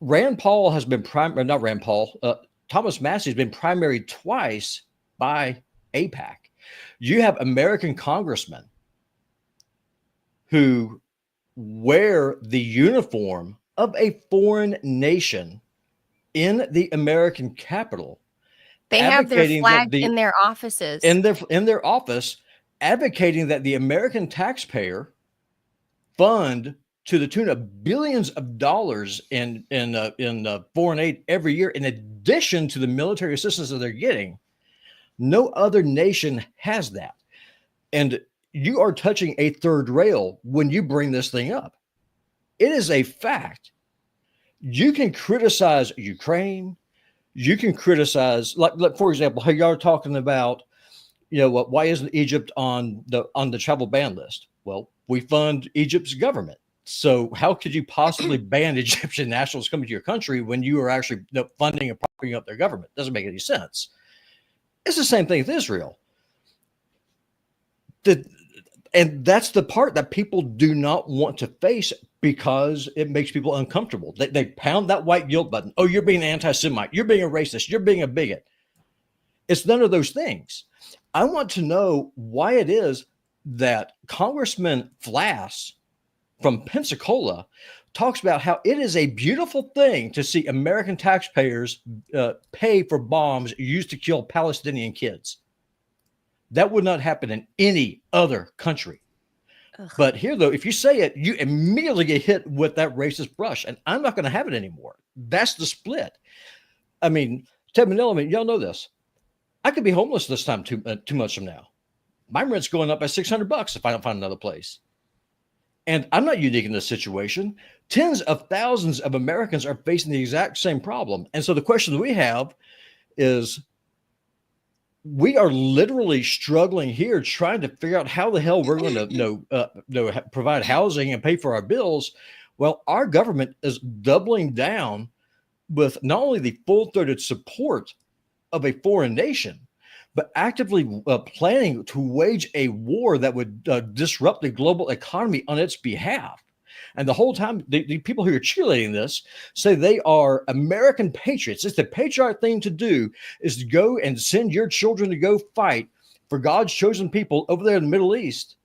Rand Paul has been Thomas Massey has been primaried twice by AIPAC. You have American congressmen who wear the uniform of a foreign nation in the American Capitol. They have their flag in their offices. In their office, advocating that the American taxpayer fund to the tune of billions of dollars in foreign aid every year, in addition to the military assistance that they're getting. No other nation has that. And you are touching a third rail when you bring this thing up. It is a fact. You can criticize Ukraine. You can criticize, like for example, how y'all are talking about, why isn't Egypt on the travel ban list? Well, we fund Egypt's government. So how could you possibly ban Egyptian nationals coming to your country when you are actually funding and propping up their government? Doesn't make any sense. It's the same thing with Israel. And that's the part that people do not want to face, because it makes people uncomfortable. They pound that white guilt button. Oh, you're being anti-Semite. You're being a racist. You're being a bigot. It's none of those things. I want to know why it is that Congressman Flass from Pensacola talks about how it is a beautiful thing to see American taxpayers pay for bombs used to kill Palestinian kids. That would not happen in any other country. Ugh. But here, though, if you say it, you immediately get hit with that racist brush, and I'm not going to have it anymore. That's the split. I mean, Ted Manila, I mean, y'all know this. I could be homeless this time 2 months from now. My rent's going up by $600 if I don't find another place. And I'm not unique in this situation. Tens of thousands of Americans are facing the exact same problem. And so the question that we have is, we are literally struggling here trying to figure out how the hell we're going to provide housing and pay for our bills. Well, our government is doubling down with not only the full-throated support of a foreign nation, but actively planning to wage a war that would disrupt the global economy on its behalf. And the whole time, the people who are cheerleading this say they are American patriots. It's the patriotic thing to do, is to go and send your children to go fight for God's chosen people over there in the Middle East.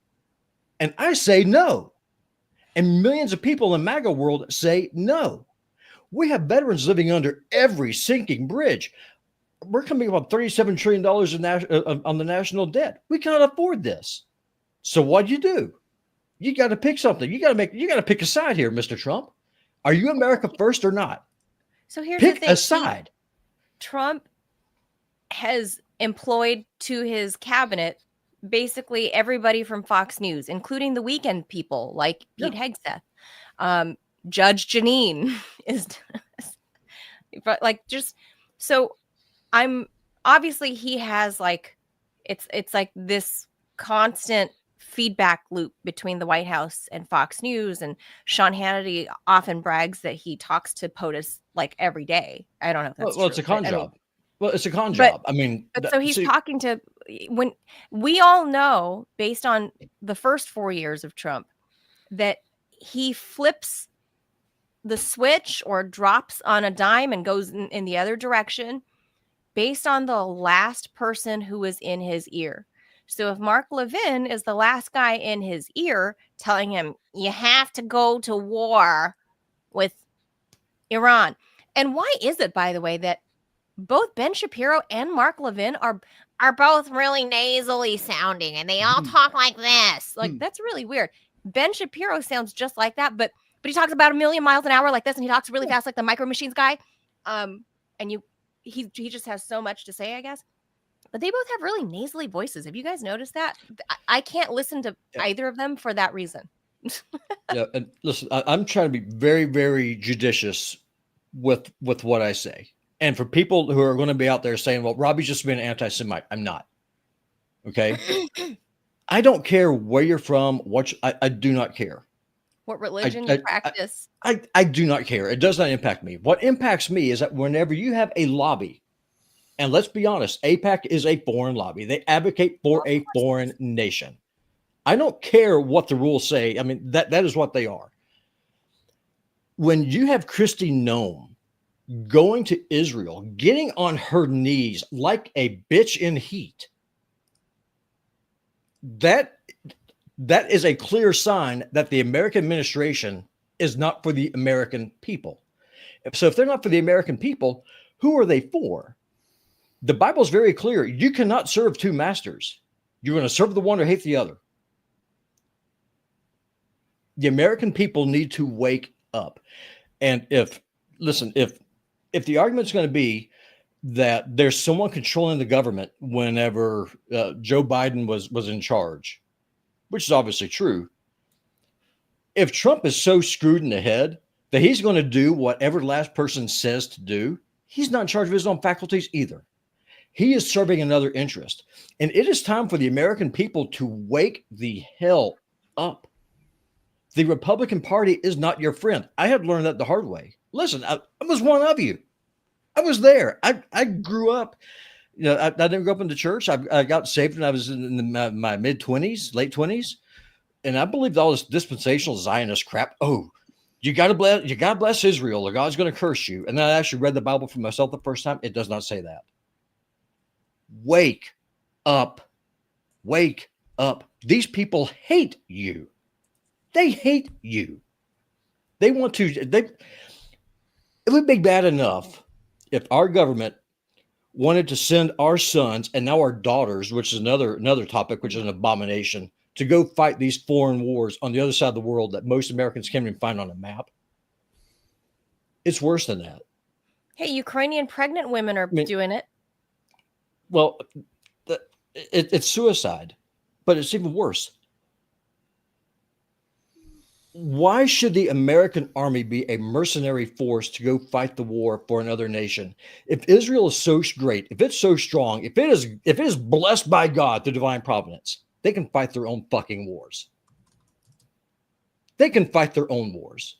And I say no. And millions of people in the MAGA world say no. We have veterans living under every sinking bridge. We're coming up on $37 trillion on the national debt. We cannot afford this. So what do? You got to pick something. You got to pick a side here, Mr. Trump. Are you America first or not? So here's pick the thing. a side. Trump has employed to his cabinet basically everybody from Fox News, including the weekend people like Pete Hegseth. Judge Janine is like, just so I'm obviously he has like it's like this constant feedback loop between the White House and Fox News, and Sean Hannity often brags that he talks to POTUS like every day. I don't know if that's true. It's a con job. It's a con but, job. I mean, but so he's talking to, when we all know, based on the first 4 years of Trump, that he flips the switch or drops on a dime and goes in the other direction based on the last person who was in his ear. So if Mark Levin is the last guy in his ear telling him, you have to go to war with Iran. And why is it, by the way, that both Ben Shapiro and Mark Levin are both really nasally sounding, and they all talk like this? Like, that's really weird. Ben Shapiro sounds just like that, but he talks about 1,000,000 miles an hour like this, and he talks really fast like the Micro Machines guy. And he just has so much to say, I guess. But they both have really nasally voices. Have you guys noticed that? I can't listen to either of them for that reason. Yeah, and listen, I'm trying to be very, very judicious with what I say. And for people who are going to be out there saying, well, Robbie's just been an anti-Semite, I'm not. Okay? I don't care where you're from, I do not care. What religion you practice. I do not care. It does not impact me. What impacts me is that whenever you have a lobby, and let's be honest, AIPAC is a foreign lobby. They advocate for a foreign nation. I don't care what the rules say. I mean, that is what they are. When you have Kristi Noem going to Israel, getting on her knees like a bitch in heat, that is a clear sign that the American administration is not for the American people. So if they're not for the American people, who are they for? The Bible is very clear. You cannot serve two masters. You're going to serve the one or hate the other. The American people need to wake up. And if the argument's going to be that there's someone controlling the government whenever Joe Biden was in charge, which is obviously true. If Trump is so screwed in the head that he's going to do whatever the last person says to do, he's not in charge of his own faculties either. He is serving another interest. And it is time for the American people to wake the hell up. The Republican Party is not your friend. I had learned that the hard way. Listen, I was one of you. I was there. I grew up. You know, I didn't grow up in the church. I got saved when I was in my mid-20s, late 20s. And I believed all this dispensational Zionist crap. Oh, you gotta bless Israel or God's gonna curse you. And then I actually read the Bible for myself the first time. It does not say that. Wake up. Wake up. These people hate you. They hate you. They want to, it would be bad enough if our government wanted to send our sons and now our daughters, which is another topic, which is an abomination, to go fight these foreign wars on the other side of the world that most Americans can't even find on a map. It's worse than that. Hey, Ukrainian pregnant women are doing it. Well, it's suicide, but it's even worse. Why should the American army be a mercenary force to go fight the war for another nation? If Israel is so great, if it's so strong, if it is blessed by God through divine providence, they can fight their own fucking wars. They can fight their own wars.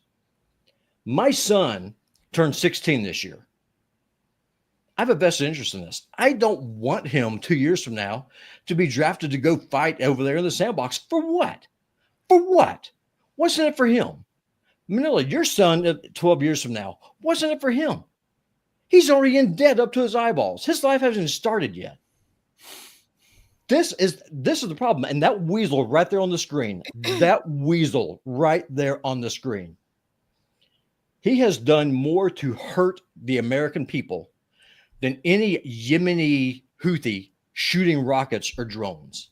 My son turned 16 this year. I have a vested interest in this. I don't want him 2 years from now to be drafted to go fight over there in the sandbox. For what? For what? What's in it for him? Manila, your son 12 years from now, what's in it for him? He's already in debt up to his eyeballs. His life hasn't started yet. This is the problem. And that weasel right there on the screen, that weasel right there on the screen, he has done more to hurt the American people than any Yemeni Houthi shooting rockets or drones.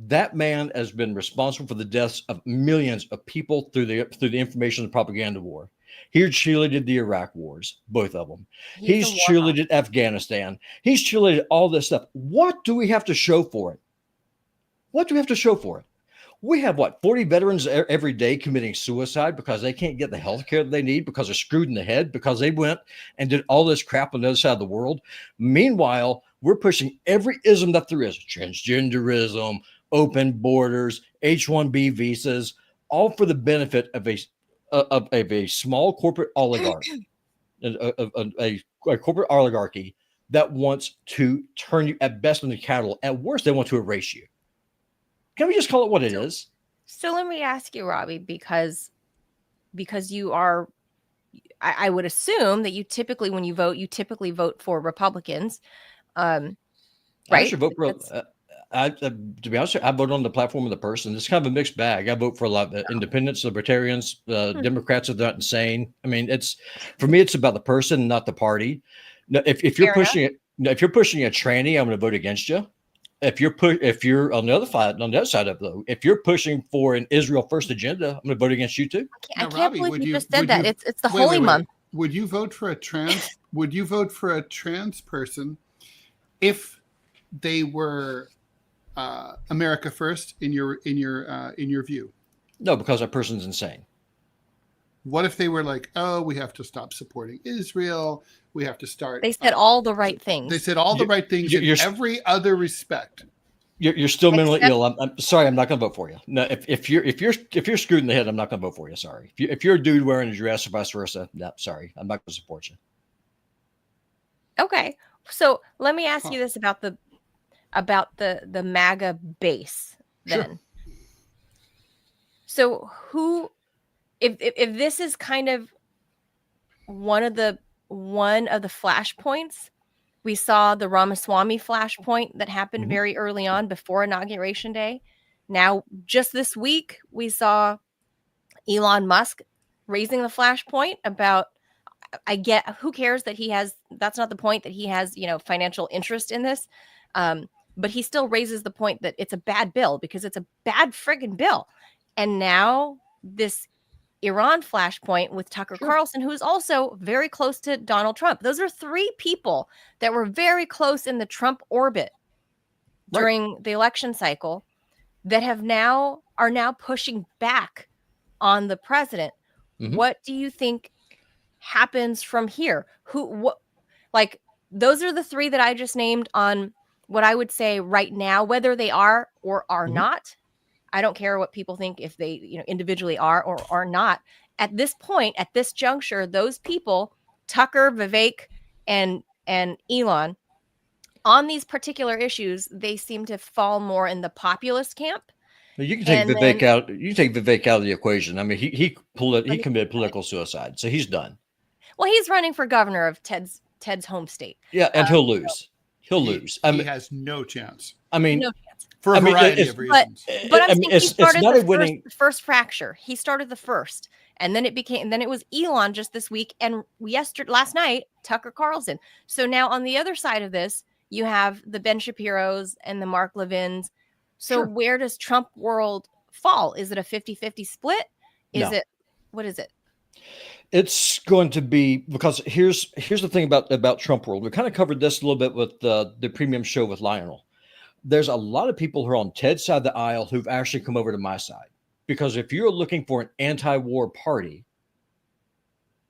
That man has been responsible for the deaths of millions of people through the information and propaganda war. He cheerleaded the Iraq wars, both of them. He's cheerleaded Afghanistan. He's cheerleaded all this stuff. What do we have to show for it? What do we have to show for it? We have 40 veterans every day committing suicide because they can't get the health care that they need, because they're screwed in the head, because they went and did all this crap on the other side of the world. Meanwhile, we're pushing every ism that there is: transgenderism, open borders, H-1B visas, all for the benefit of a small corporate oligarch, a corporate oligarchy that wants to turn you at best into cattle. At worst, they want to erase you. Can we just call it what it is? So let me ask you, Robbie, because you are, I would assume that you typically, when you vote for Republicans, right? I should vote for. To be honest, I vote on the platform of the person. It's kind of a mixed bag. I vote for a lot of independents, libertarians, Democrats are not insane. I mean, for me, it's about the person, not the party. Now, if you're pushing a tranny, I'm going to vote against you. If you're on the other side of it, though, if you're pushing for an Israel first agenda, I'm going to vote against you too. I can't believe you just said that. It's the holy month. Would you vote for a trans? Would you vote for a trans person if they were America first in your view? No, because that person's insane. What if they were like, oh, we have to stop supporting Israel. We have to start. They said all the right things. They said all the right things in every other respect. You're still mentally ill. I'm sorry. I'm not going to vote for you. No, if you're screwed in the head, I'm not going to vote for you. Sorry. If you're a dude wearing a dress or vice versa, no, sorry, I'm not going to support you. Okay, so let me ask you this about the MAGA base then. Sure. So who, if this is kind of one of the flashpoints, we saw the Ramaswamy flashpoint that happened very early on before Inauguration Day. Now, just this week, we saw Elon Musk raising the flashpoint about, I get, who cares that that's not the point, that he has, financial interest in this. But he still raises the point that it's a bad bill because it's a bad friggin' bill. And now this Iran flashpoint with Tucker Carlson, who's also very close to Donald Trump. Those are three people that were very close in the Trump orbit during the election cycle that are now pushing back on the president. What do you think happens from here? Those are the three that I just named on what I would say right now, whether they are or are not. I don't care what people think if they, individually are or are not. At this point, at this juncture, those people, Tucker, Vivek, and Elon, on these particular issues, they seem to fall more in the populist camp. You can take Vivek out. You take Vivek out of the equation. I mean, he committed political suicide, so he's done. Well, he's running for governor of Ted's home state. Yeah, and he'll lose. He'll lose. He has no chance. I mean, no chance. For a variety of reasons. But I'm saying he started the first fracture. He started the first, and then it was Elon just this week, and last night, Tucker Carlson. So now on the other side of this, you have the Ben Shapiro's and the Mark Levins. So where does Trump world fall? Is it a 50-50 split? What is it? It's going to be, because here's the thing about Trump world. We kind of covered this a little bit with the premium show with Lionel. There's a lot of people who are on Ted's side of the aisle who've actually come over to my side, because if you're looking for an anti-war party,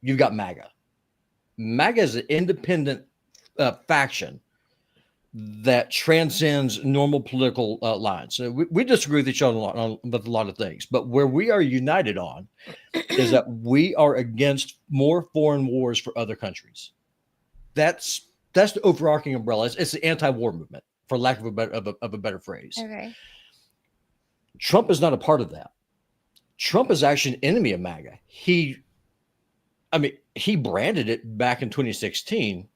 you've got MAGA. MAGA is an independent faction that transcends normal political lines. So we disagree with each other with a lot of things, but where we are united on is that we are against more foreign wars for other countries. That's the overarching umbrella. It's the anti-war movement, for lack of a better phrase. Okay. Trump is not a part of that. Trump is actually an enemy of MAGA. He branded it back in 2016.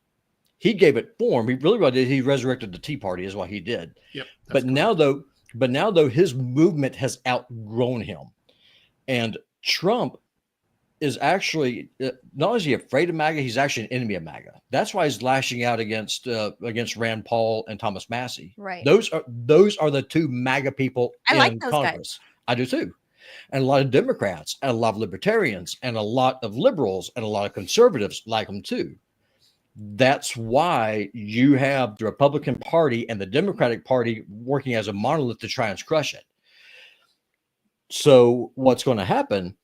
He gave it form. He really did. He resurrected the Tea Party, is what he did. Yep. But now though, his movement has outgrown him, and Trump is actually not only is he afraid of MAGA, he's actually an enemy of MAGA. That's why he's lashing out against Rand Paul and Thomas Massey. Right. Those are the two MAGA people in like those Congress. guys. I do too. And a lot of Democrats and a lot of libertarians and a lot of liberals and a lot of conservatives like them too. That's why you have the Republican Party and the Democratic Party working as a monolith to try and crush it. So what's going to happen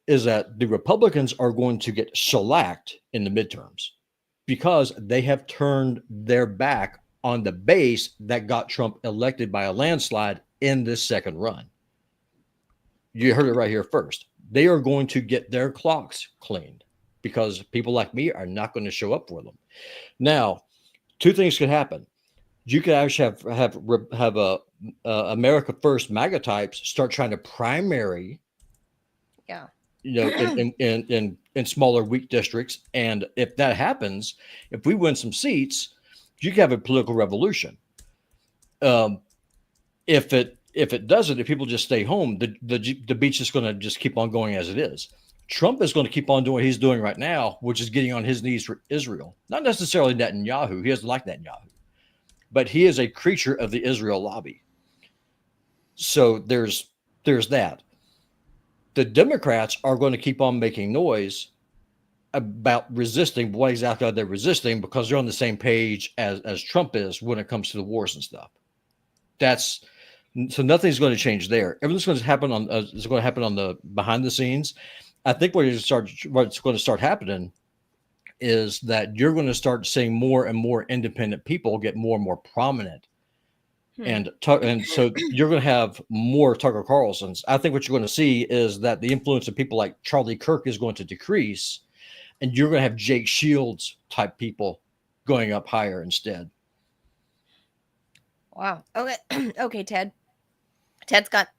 is that the Republicans are going to get shellacked in the midterms because they have turned their back on the base that got Trump elected by a landslide in this second run. You heard it right here first. They are going to get their clocks cleaned because people like me are not going to show up for them. Now, two things could happen. You could actually have a America First MAGA types start trying to primary, in smaller weak districts, and if that happens, if we win some seats, you could have a political revolution. If it doesn't, if people just stay home, the beach is going to just keep on going as it is. Trump is going to keep on doing what he's doing right now, which is getting on his knees for Israel. Not necessarily Netanyahu. He doesn't like Netanyahu. But he is a creature of the Israel lobby. So there's that. The Democrats are going to keep on making noise about resisting what exactly they're resisting, because they're on the same page as Trump is when it comes to the wars and stuff. So nothing's going to change there. Everything's going to happen on the behind the scenes. I think what's going to start happening is that you're going to start seeing more and more independent people get more and more prominent. And so you're going to have more Tucker Carlsons. I think what you're going to see is that the influence of people like Charlie Kirk is going to decrease, and you're going to have Jake Shields type people going up higher instead. Wow. Okay. Okay, Ted. Ted's got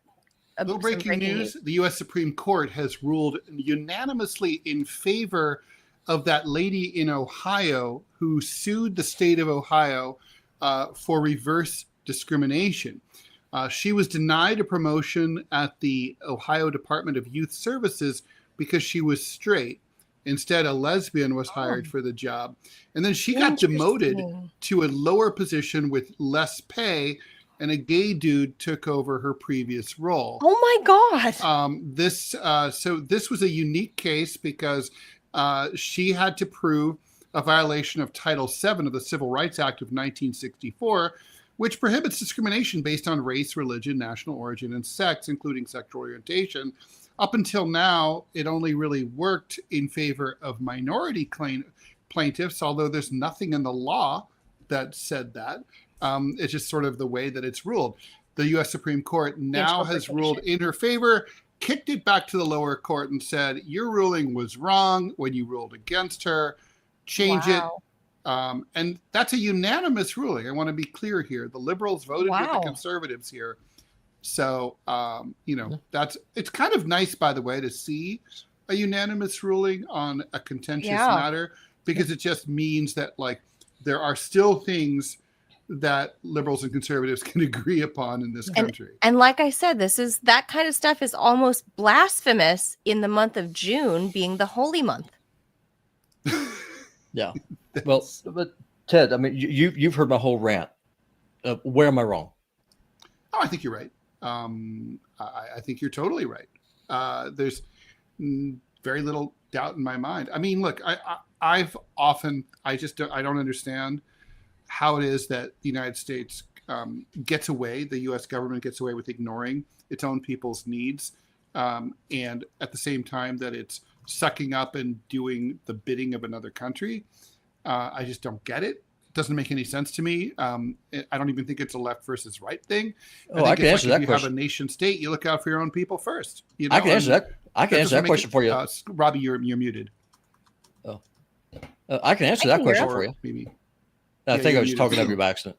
a little breaking news. The U.S. Supreme Court has ruled unanimously in favor of that lady in Ohio who sued the state of Ohio for reverse discrimination. She was denied a promotion at the Ohio Department of Youth Services because she was straight. Instead, a lesbian was hired for the job. And then she got demoted to a lower position with less pay, and a gay dude took over her previous role. Oh my God. This was a unique case because she had to prove a violation of Title VII of the Civil Rights Act of 1964, which prohibits discrimination based on race, religion, national origin, and sex, including sexual orientation. Up until now, it only really worked in favor of minority plaintiffs, although there's nothing in the law that said that. It's just sort of the way that it's ruled. The U.S. Supreme Court now has ruled in her favor, kicked it back to the lower court and said, your ruling was wrong when you ruled against her. Change it. And that's a unanimous ruling. I want to be clear here. The liberals voted with the conservatives here. So, it's kind of nice, by the way, to see a unanimous ruling on a contentious matter, because it just means that, like, there are still things that liberals and conservatives can agree upon in this country. And like I said, that kind of stuff is almost blasphemous in the month of June being the holy month. Yeah. Well, but Ted, I mean, you've heard my whole rant. Where am I wrong? Oh, I think you're right. I think you're totally right. There's very little doubt in my mind. I mean, look, I don't understand how it is that the United States the U.S. government gets away with ignoring its own people's needs, and at the same time that it's sucking up and doing the bidding of another country. I just don't get it. It doesn't make any sense to me. I don't even think it's a left versus right thing. I can answer that question. If you have a nation state, you look out for your own people first. You know? I can answer that. I can answer that question for you. Robbie, you're muted. Oh, I can answer that question for you. Maybe. I think I was talking over you by accident.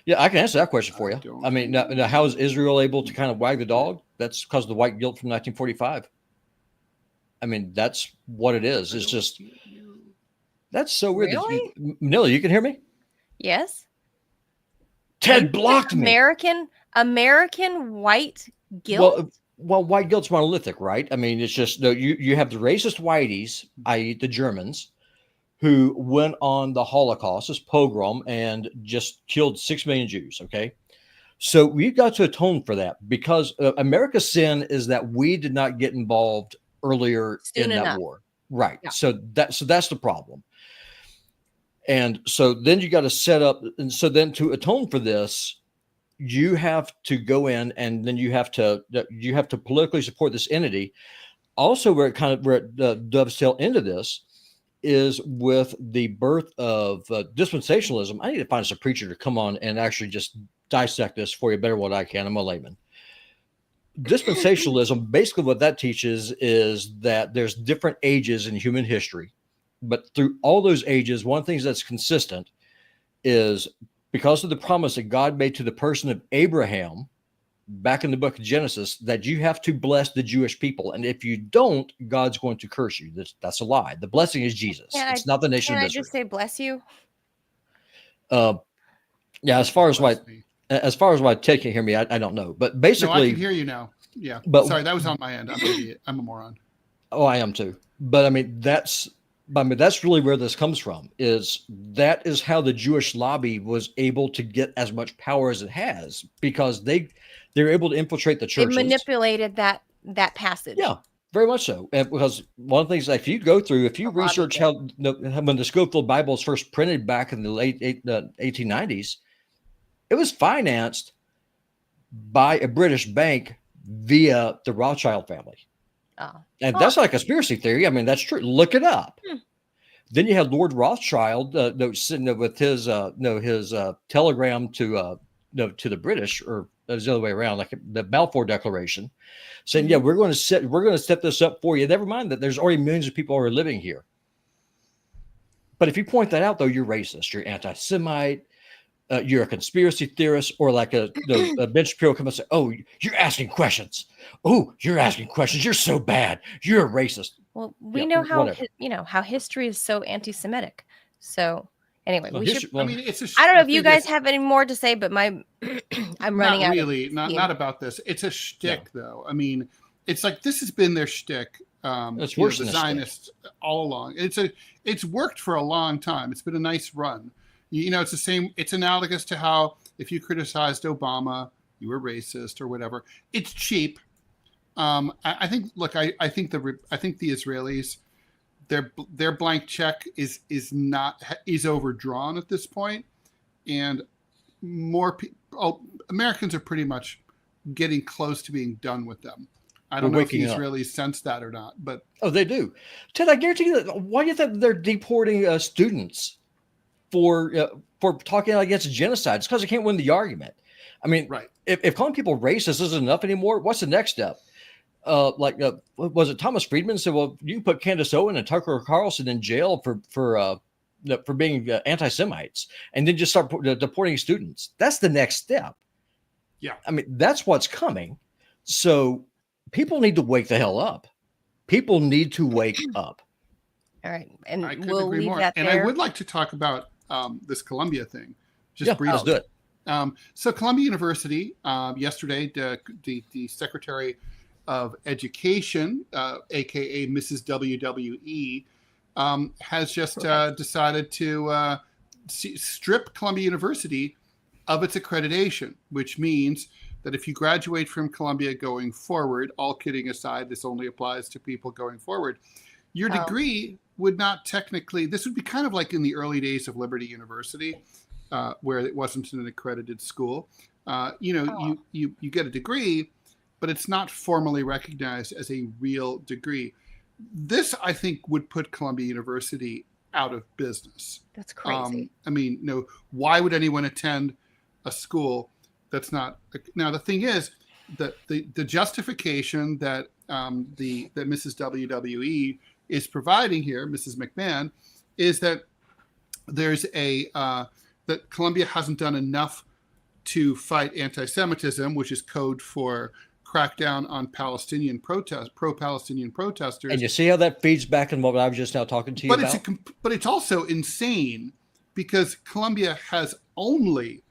Yeah, I can answer that question for you. I mean, now, how is Israel able to kind of wag the dog? That's because of the white guilt from 1945. I mean, that's what it is. It's just, that's so weird. Really? Manila, you can hear me? Yes. Ted blocked me. American white guilt? Well, white guilt's monolithic, right? I mean, it's just, you have the racist whiteys, i.e. the Germans, who went on the Holocaust, this pogrom, and just killed 6 million Jews, okay? So we've got to atone for that, because America's sin is that we did not get involved earlier in that war. Right. Yeah. So that's the problem. And so then you got to set up, and so then to atone for this, you have to go in, and then you have to politically support this entity. Also, where it dovetails into this is with the birth of dispensationalism. I need to find some preacher to come on and actually just dissect this for you better than what I can. I'm a layman. Dispensationalism, basically what that teaches is that there's different ages in human history, but through all those ages, one of the things that's consistent is because of the promise that God made to the person of Abraham back in the book of Genesis, that you have to bless the Jewish people. And if you don't, God's going to curse you. That's a lie. The blessing is Jesus. It's not the nation of Israel. Can I just say bless you? Yeah, as far as why Ted can't hear me, I don't know. But basically, no, I can hear you now. Yeah, but sorry, that was on my end. I'm an idiot. I'm a moron. Oh, I am too. But I mean, that's really where this comes from. That is how the Jewish lobby was able to get as much power as it has, because they're able to infiltrate the churches. They manipulated that passage. Yeah, very much so. And because one of the things, if you research how when the Scofield Bible was first printed back in the late 1890s, it was financed by a British bank via the Rothschild family. And that's not a conspiracy theory. I mean, that's true. Look it up. Then you had Lord Rothschild sitting with his telegram to the British, or it was the other way around, like the Balfour Declaration, saying, "Yeah, we're going to set this up for you. Never mind that there's already millions of people who are living here." But if you point that out, though, you're racist, you're anti-Semite, you're a conspiracy theorist, or like a Ben Shapiro come and say, "Oh, you're asking questions. Oh, you're asking questions. You're so bad. You're a racist." Well, we know how history is so anti-Semitic. So anyway, I mean, I don't know if you guys have any more to say, but I'm running out. Not about this. It's a shtick, though. I mean, it's like this has been their shtick. It's worse than the Zionists all along. It's worked for a long time. It's been a nice run. It's the same. It's analogous to how if you criticized Obama, you were racist or whatever. It's cheap. I think the Israelis, their blank check is overdrawn at this point, and Americans are pretty much getting close to being done with them. I don't know if the Israelis sense that or not, but they do. Ted, I guarantee you that. Why do you think they're deporting students for talking against genocide? It's because they can't win the argument. I mean, right. If calling people racist isn't enough anymore, what's the next step? Was it Thomas Friedman said, "Well, you can put Candace Owen and Tucker Carlson in jail for being anti-Semites, and then just start deporting students." That's the next step. Yeah, I mean, that's what's coming. So people need to wake the hell up. People need to wake up. All right, and I we'll leave more. that and there. I would like to talk about this Columbia thing, just briefly. Let's do it. So Columbia University, yesterday, the Secretary of Education, aka Mrs. WWE, has just decided to strip Columbia University of its accreditation, which means that if you graduate from Columbia going forward, all kidding aside, this only applies to people going forward, your degree would not technically, this would be kind of like in the early days of Liberty University, where it wasn't an accredited school. You get a degree, but it's not formally recognized as a real degree. This, I think, would put Columbia University out of business. That's crazy. Why would anyone attend a school that's not? Now, the thing is that the justification that that Mrs. WWE is providing here, Mrs. McMahon, is that there's that Columbia hasn't done enough to fight anti-Semitism, which is code for crackdown on pro-Palestinian protesters. And you see how that feeds back in what I was just now talking to you about? But it's also insane because Columbia has only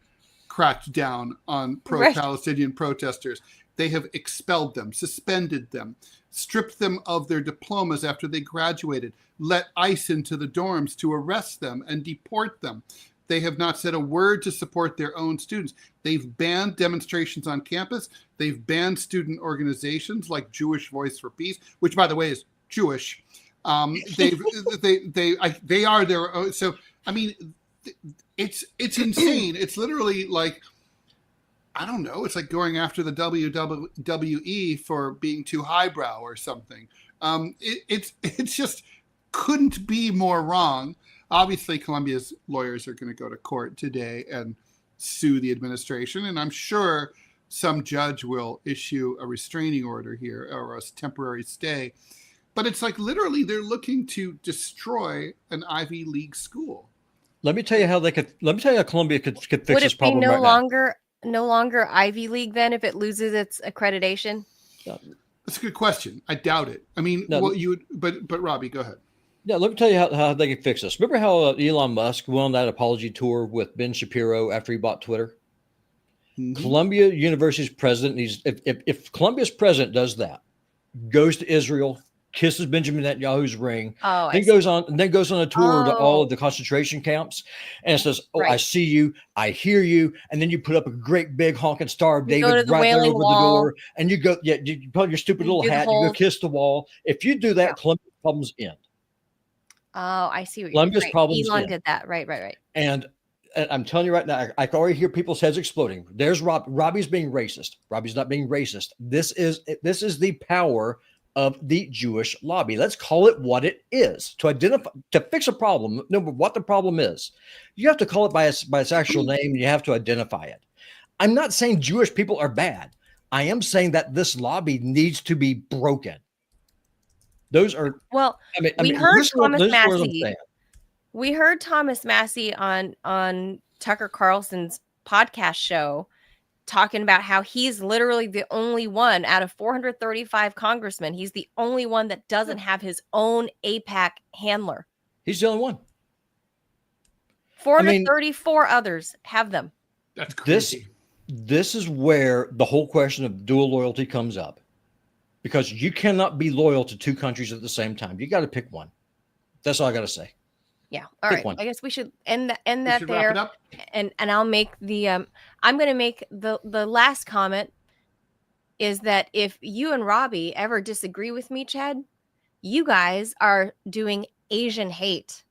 cracked down on pro-Palestinian protesters. They have expelled them, suspended them, stripped them of their diplomas after they graduated, let ICE into the dorms to arrest them and deport them. They have not said a word to support their own students. They've banned demonstrations on campus. They've banned student organizations like Jewish Voice for Peace, which, by the way, is Jewish. They are their own. So, I mean, it's insane. It's literally like, I don't know. It's like going after the WWE for being too highbrow or something. It's just couldn't be more wrong. Obviously, Columbia's lawyers are going to go to court today and sue the administration, and I'm sure some judge will issue a restraining order here or a temporary stay. But it's like literally they're looking to destroy an Ivy League school. Let me tell you how Columbia could fix this problem. Would it be no longer Ivy League then if it loses its accreditation? That's a good question. I doubt it. I mean, but Robbie, go ahead. Yeah, let me tell you how they can fix this. Remember how Elon Musk went on that apology tour with Ben Shapiro after he bought Twitter? Mm-hmm. Columbia University's president, if Columbia's president does that, goes to Israel, kisses Benjamin Netanyahu's ring, then goes on a tour to all of the concentration camps, and says, I see you, I hear you, and then you put up a great big honking Star of David right there over the door, and you go, you put your stupid little hat, you go kiss the wall. If you do that, Columbia's problems end. Oh, I see what Columbia's problems Elon end. did that. Right. And I'm telling you right now, I can already hear people's heads exploding. There's Robbie's being racist. Robbie's not being racist. This is the power of the Jewish lobby. Let's call it what it is. To fix a problem, no matter what the problem is, you have to call it by its actual name. You have to identify it. I'm not saying Jewish people are bad. I am saying that this lobby needs to be broken. Those are we heard Thomas Massey. We heard Thomas Massey on Tucker Carlson's podcast show talking about how he's literally the only one out of 435 congressmen. He's the only one that doesn't have his own AIPAC handler. He's the only one. 434 others have them. That's crazy. This is where the whole question of dual loyalty comes up. Because you cannot be loyal to two countries at the same time. You got to pick one. That's all I got to say. Yeah. All right. I guess we should end that there. Wrap it up. And I'll make the I'm going to make the last comment is that if you and Robbie ever disagree with me, Chad, you guys are doing Asian hate.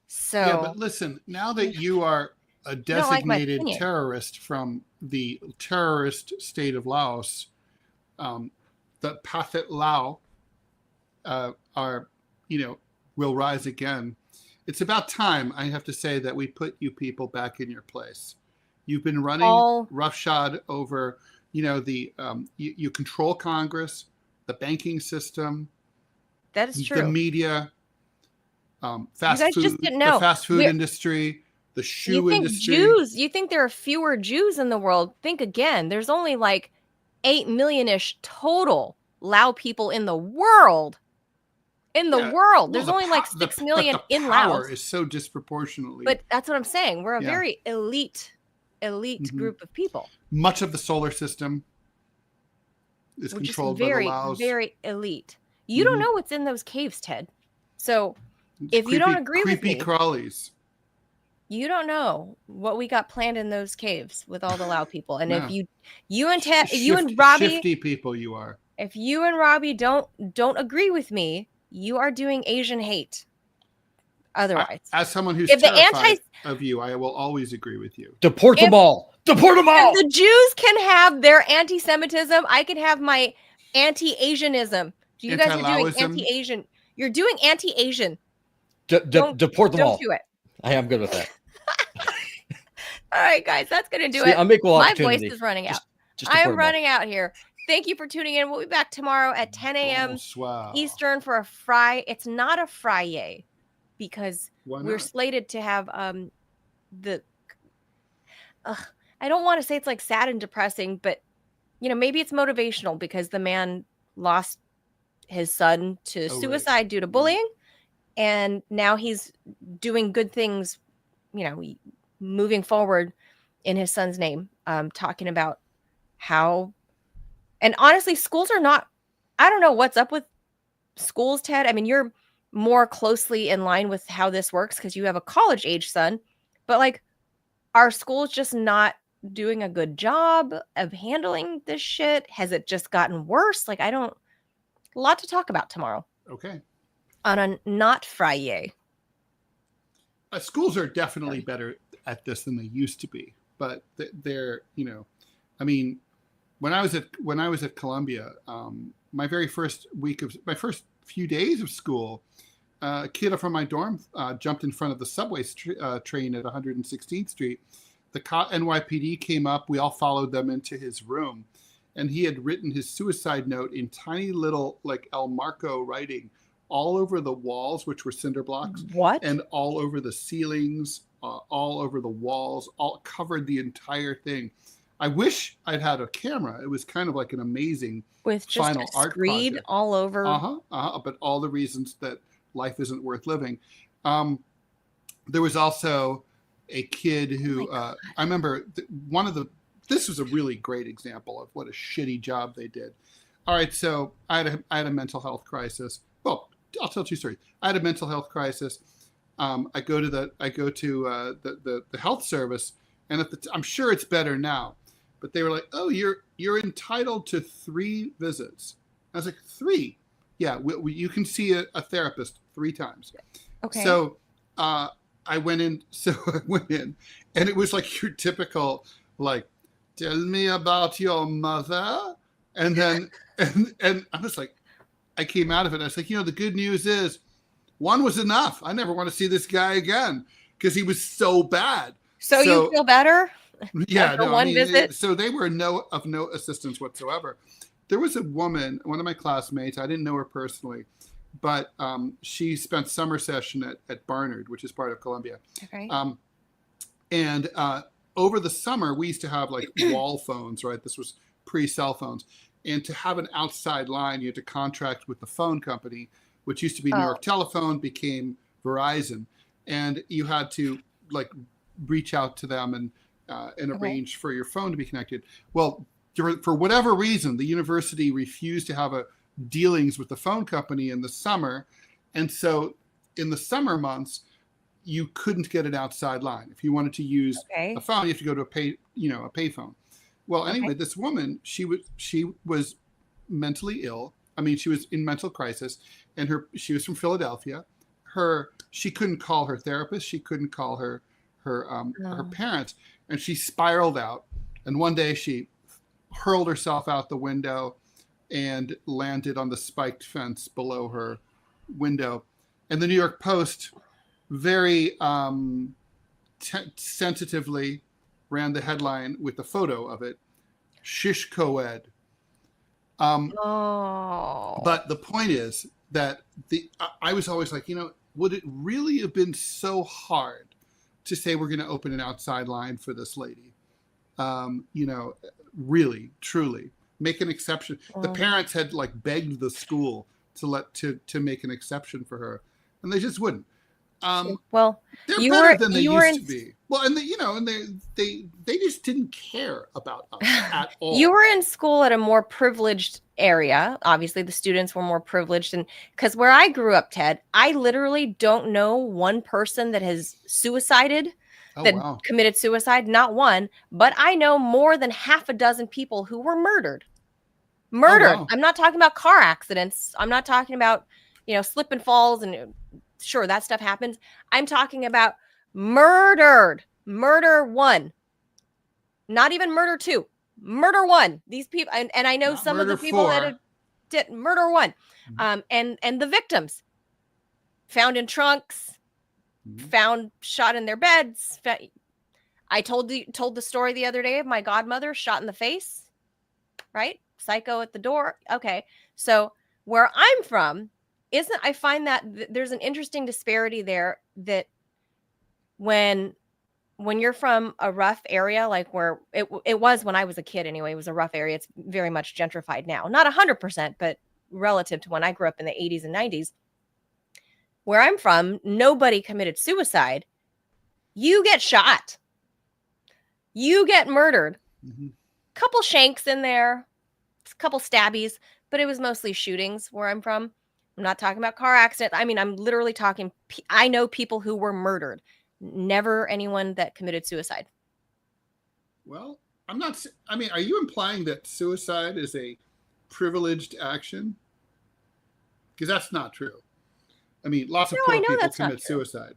So yeah, but listen, now that you are a designated terrorist from the terrorist state of Laos, the Pathet Lao will rise again. It's about time, I have to say, that we put you people back in your place. You've been running roughshod over, you control Congress, the banking system. That is true. The media, the fast food industry, the shoe industry. You think there are fewer Jews in the world? Think again. There's only like 8 million-ish total Lao people in the world. There's only like 6 million in Laos. Power is so disproportionately. But that's what I'm saying. We're a very elite group of people. Much of the solar system is controlled by the Laos. Very elite. You don't know what's in those caves, Ted. So if you don't agree with me, creepy crawlies. You don't know what we got planned in those caves with all the loud people. And No. if you and Robbie, shifty people you are. if you and Robbie don't agree with me, you are doing Asian hate. Otherwise, As someone who's if the terrified of you, I will always agree with you. Deport them all. Deport them all. If the Jews can have their anti-Semitism, I can have my anti-Asianism. You guys are doing anti-Asian. You're doing anti-Asian. Deport them all. Don't do it. I am good with that. All right, guys, that's going to do it. I'm equal My opportunity. voice is running out. Just I am running out here. Thank you for tuning in. We'll be back tomorrow at 10 a.m. Eastern for a fry. It's not a Friday because we're slated to have the. I don't want to say it's like sad and depressing, but maybe it's motivational because the man lost his son to suicide due to bullying, and now he's doing good things, moving forward in his son's name, talking about how, and honestly, schools are not, I don't know what's up with schools, Ted. I mean, you're more closely in line with how this works because you have a college age son, but like, are schools just not doing a good job of handling this shit? Has it just gotten worse? Like, a lot to talk about tomorrow. Okay. On a not Friday. Schools are definitely better at this than they used to be, but they're, I mean, when I was at Columbia, my first few days of school, a kid from my dorm jumped in front of the subway train at 116th Street. The NYPD came up. We all followed them into his room, and he had written his suicide note in tiny little like El Marco writing all over the walls, which were cinder blocks. What? And all over the ceilings, all over the walls, all covered the entire thing. I wish I'd had a camera. It was kind of like an amazing with just final art project all over. But all the reasons that life isn't worth living. There was also a kid who I remember this was a really great example of what a shitty job they did. All right, so I had a mental health crisis. Well, I'll tell two stories. I had a mental health crisis. I go to the health service, and I'm sure it's better now, but they were like, "Oh, you're entitled to 3 visits." I was like, 3? Yeah, you can see a therapist 3 times. Okay. So I went in, and it was like your typical, like, tell me about your mother. And then, and I was like, I came out of it. And I was like, the good news is 1 was enough. I never want to see this guy again because he was so bad. So you feel better? Yeah. No, one visit? So they were of no assistance whatsoever. There was a woman, one of my classmates, I didn't know her personally, but she spent summer session at Barnard, which is part of Columbia. Okay. And over the summer, we used to have like wall phones, right? This was pre-cell phones. And to have an outside line, you had to contract with the phone company, which used to be New York Telephone, became Verizon. And you had to like reach out to them and arrange for your phone to be connected. Well, for whatever reason, the university refused to have dealings with the phone company in the summer. And so in the summer months, you couldn't get an outside line. If you wanted to use a phone, you have to go to a pay phone. Well, anyway, this woman, she was mentally ill. I mean, she was in mental crisis, and she was from Philadelphia. She couldn't call her therapist. She couldn't call her parents, and she spiraled out. And one day she hurled herself out the window and landed on the spiked fence below her window. And the New York Post very sensitively ran the headline with the photo of it, shish co-ed. But the point is that I was always like, would it really have been so hard to say we're going to open an outside line for this lady? Really, truly make an exception. The parents had like begged the school to make an exception for her, and they just wouldn't. Well, they're better than they used to be. Well, and they just didn't care about us at all. You were in school at a more privileged area. Obviously, the students were more privileged, and because where I grew up, Ted, I literally don't know one person that has suicided, committed suicide. Not one, but I know more than half a dozen people who were murdered. Murdered. I'm not talking about car accidents. I'm not talking about slip and falls, and sure, that stuff happens. I'm talking about murdered. Murder one. Not even murder two. Murder one. These people, and I know some of the people that did murder one. And the victims found in trunks, found shot in their beds. I told the story the other day of my godmother shot in the face, right? Psycho at the door. Okay. So where I'm from, I find that there's an interesting disparity there, that when you're from a rough area, like where it was when I was a kid anyway, it was a rough area. It's very much gentrified now. Not 100%, but relative to when I grew up in the 80s and 90s. Where I'm from, nobody committed suicide. You get shot. You get murdered. Couple shanks in there, a couple stabbies, but it was mostly shootings where I'm from. I'm not talking about car accidents. I mean, I'm literally talking, I know people who were murdered. Never anyone that committed suicide. Well, are you implying that suicide is a privileged action? Because that's not true. I mean, lots of poor people commit suicide.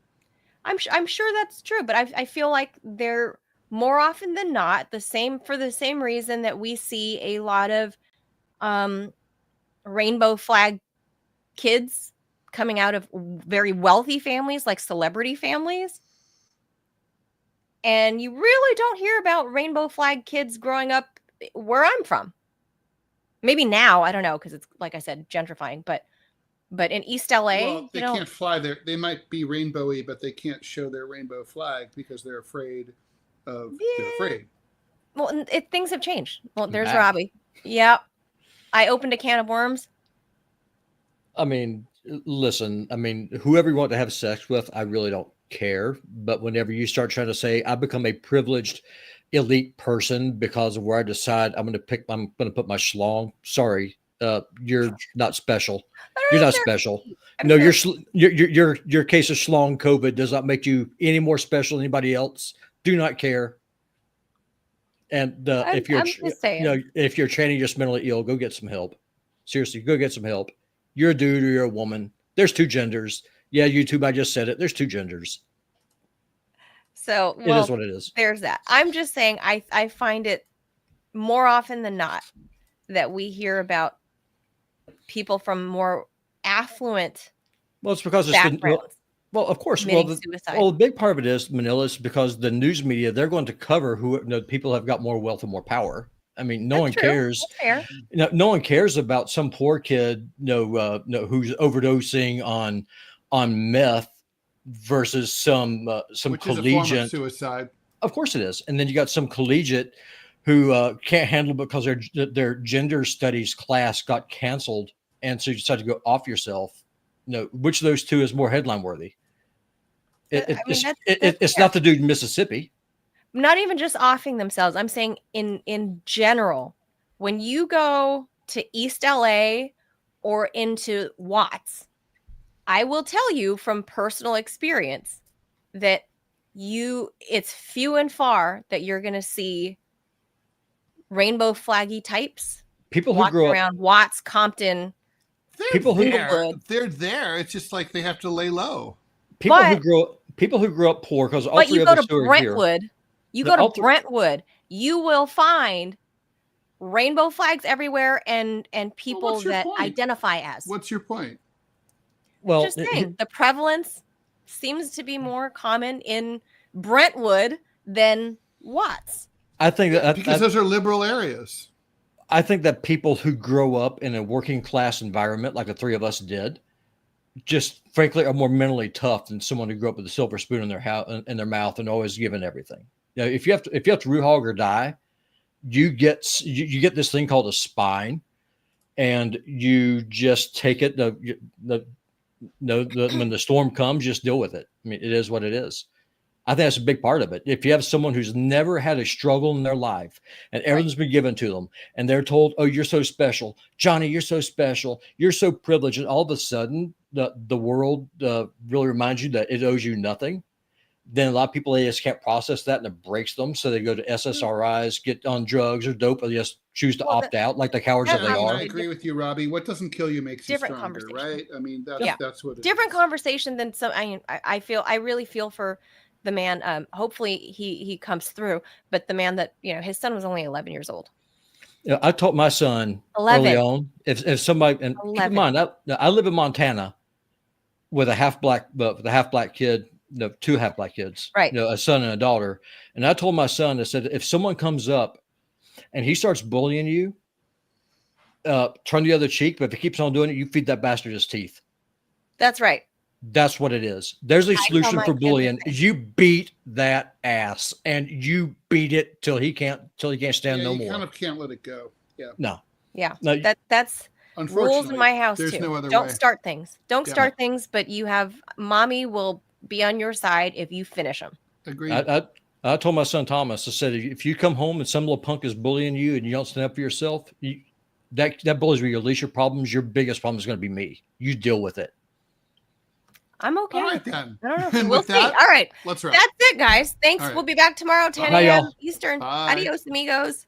I'm sure that's true, but I feel like they're more often than not for the same reason that we see a lot of rainbow flag kids coming out of very wealthy families, like celebrity families. And you really don't hear about rainbow flag kids growing up where I'm from. Maybe now, I don't know, because it's, like I said, gentrifying. But in East LA, well, they can't fly there. They might be rainbowy, but they can't show their rainbow flag because they're afraid of. They're afraid. Well, things have changed. Well, there's Robbie. Yep, I opened a can of worms. I mean, listen. I mean, whoever you want to have sex with, I really don't care. But whenever you start trying to say I become a privileged elite person because of where I decide I'm going to put my schlong. Sorry, you're not special. You're not special. No, your case of schlong COVID does not make you any more special than anybody else. Do not care. And if you're training just mentally ill, go get some help. Seriously, go get some help. You're a dude or you're a woman. There's two genders. Yeah, YouTube, I just said it. There's two genders. So it is what it is. There's that. I'm just saying I find it more often than not that we hear about people from more affluent it's because backgrounds. Well, of course. The big part of it is, Manila, is because the news media, they're going to cover who people have got more wealth and more power. I mean, no one cares. No one cares about some poor kid, who's overdosing on meth versus some Which collegiate is a form of suicide. Of course it is. And then you got some collegiate who can't handle it because their gender studies class got canceled, and so you decide to go off yourself. Which of those two is more headline worthy? It's not the dude in Mississippi. Not even just offing themselves. I'm saying in general, when you go to East LA or into Watts, I will tell you from personal experience that it's few and far that you're going to see rainbow flaggy types. People who grew around Watts, Compton. They're there. It's just like they have to lay low. People who grew up poor, because all three of us are Brentwood. here. You go to Brentwood, you will find rainbow flags everywhere and people that identify as. What's your point? Well, just saying, the prevalence seems to be more common in Brentwood than Watts. I think that because those are liberal areas. I think that people who grow up in a working class environment, like the three of us did, just frankly are more mentally tough than someone who grew up with a silver spoon in their mouth and always given everything. If you have to root hog or die, you get this thing called a spine, and you just take it. When the storm comes, just deal with it. I mean, it is what it is. I think that's a big part of it. If you have someone who's never had a struggle in their life and everything's been given to them and they're told, oh, you're so special, Johnny, you're so special, you're so privileged. And all of a sudden the world really reminds you that it owes you nothing. Then a lot of people, they just can't process that and it breaks them. So they go to SSRIs, get on drugs or dope, or just choose to opt out like the cowards that they are. I agree with you, Robbie. What doesn't kill you makes you stronger, right? I mean, that's what it different is. Conversation than some. I really feel for the man. Hopefully he comes through, but the man that, his son was only 11 years old. Yeah, I taught my son 11. early on, if somebody, and 11. keep in mind, I live in Montana with a half black kid, two half black kids, right? A son and a daughter. And I told my son, I said, if someone comes up and he starts bullying you, turn the other cheek. But if he keeps on doing it, you feed that bastard his teeth. That's right. That's what it is. There's a solution for bullying. You beat that ass and you beat it till he can't stand no more. You kind of can't let it go. Yeah. No. Yeah. That's rules in my house there's too. No other Don't way. start things. Don't start things, but mommy will be on your side if you finish them. Agreed. I told my son Thomas, I said, if you come home and some little punk is bullying you and you don't stand up for yourself, that bullies will release your problems. Your biggest problem is going to be me. You deal with it. I'm okay. All right, then. I don't know. We'll see. All right. Let's wrap. That's it, guys. Thanks. Right. We'll be back tomorrow, 10 a.m. Eastern. Bye. Adios, amigos.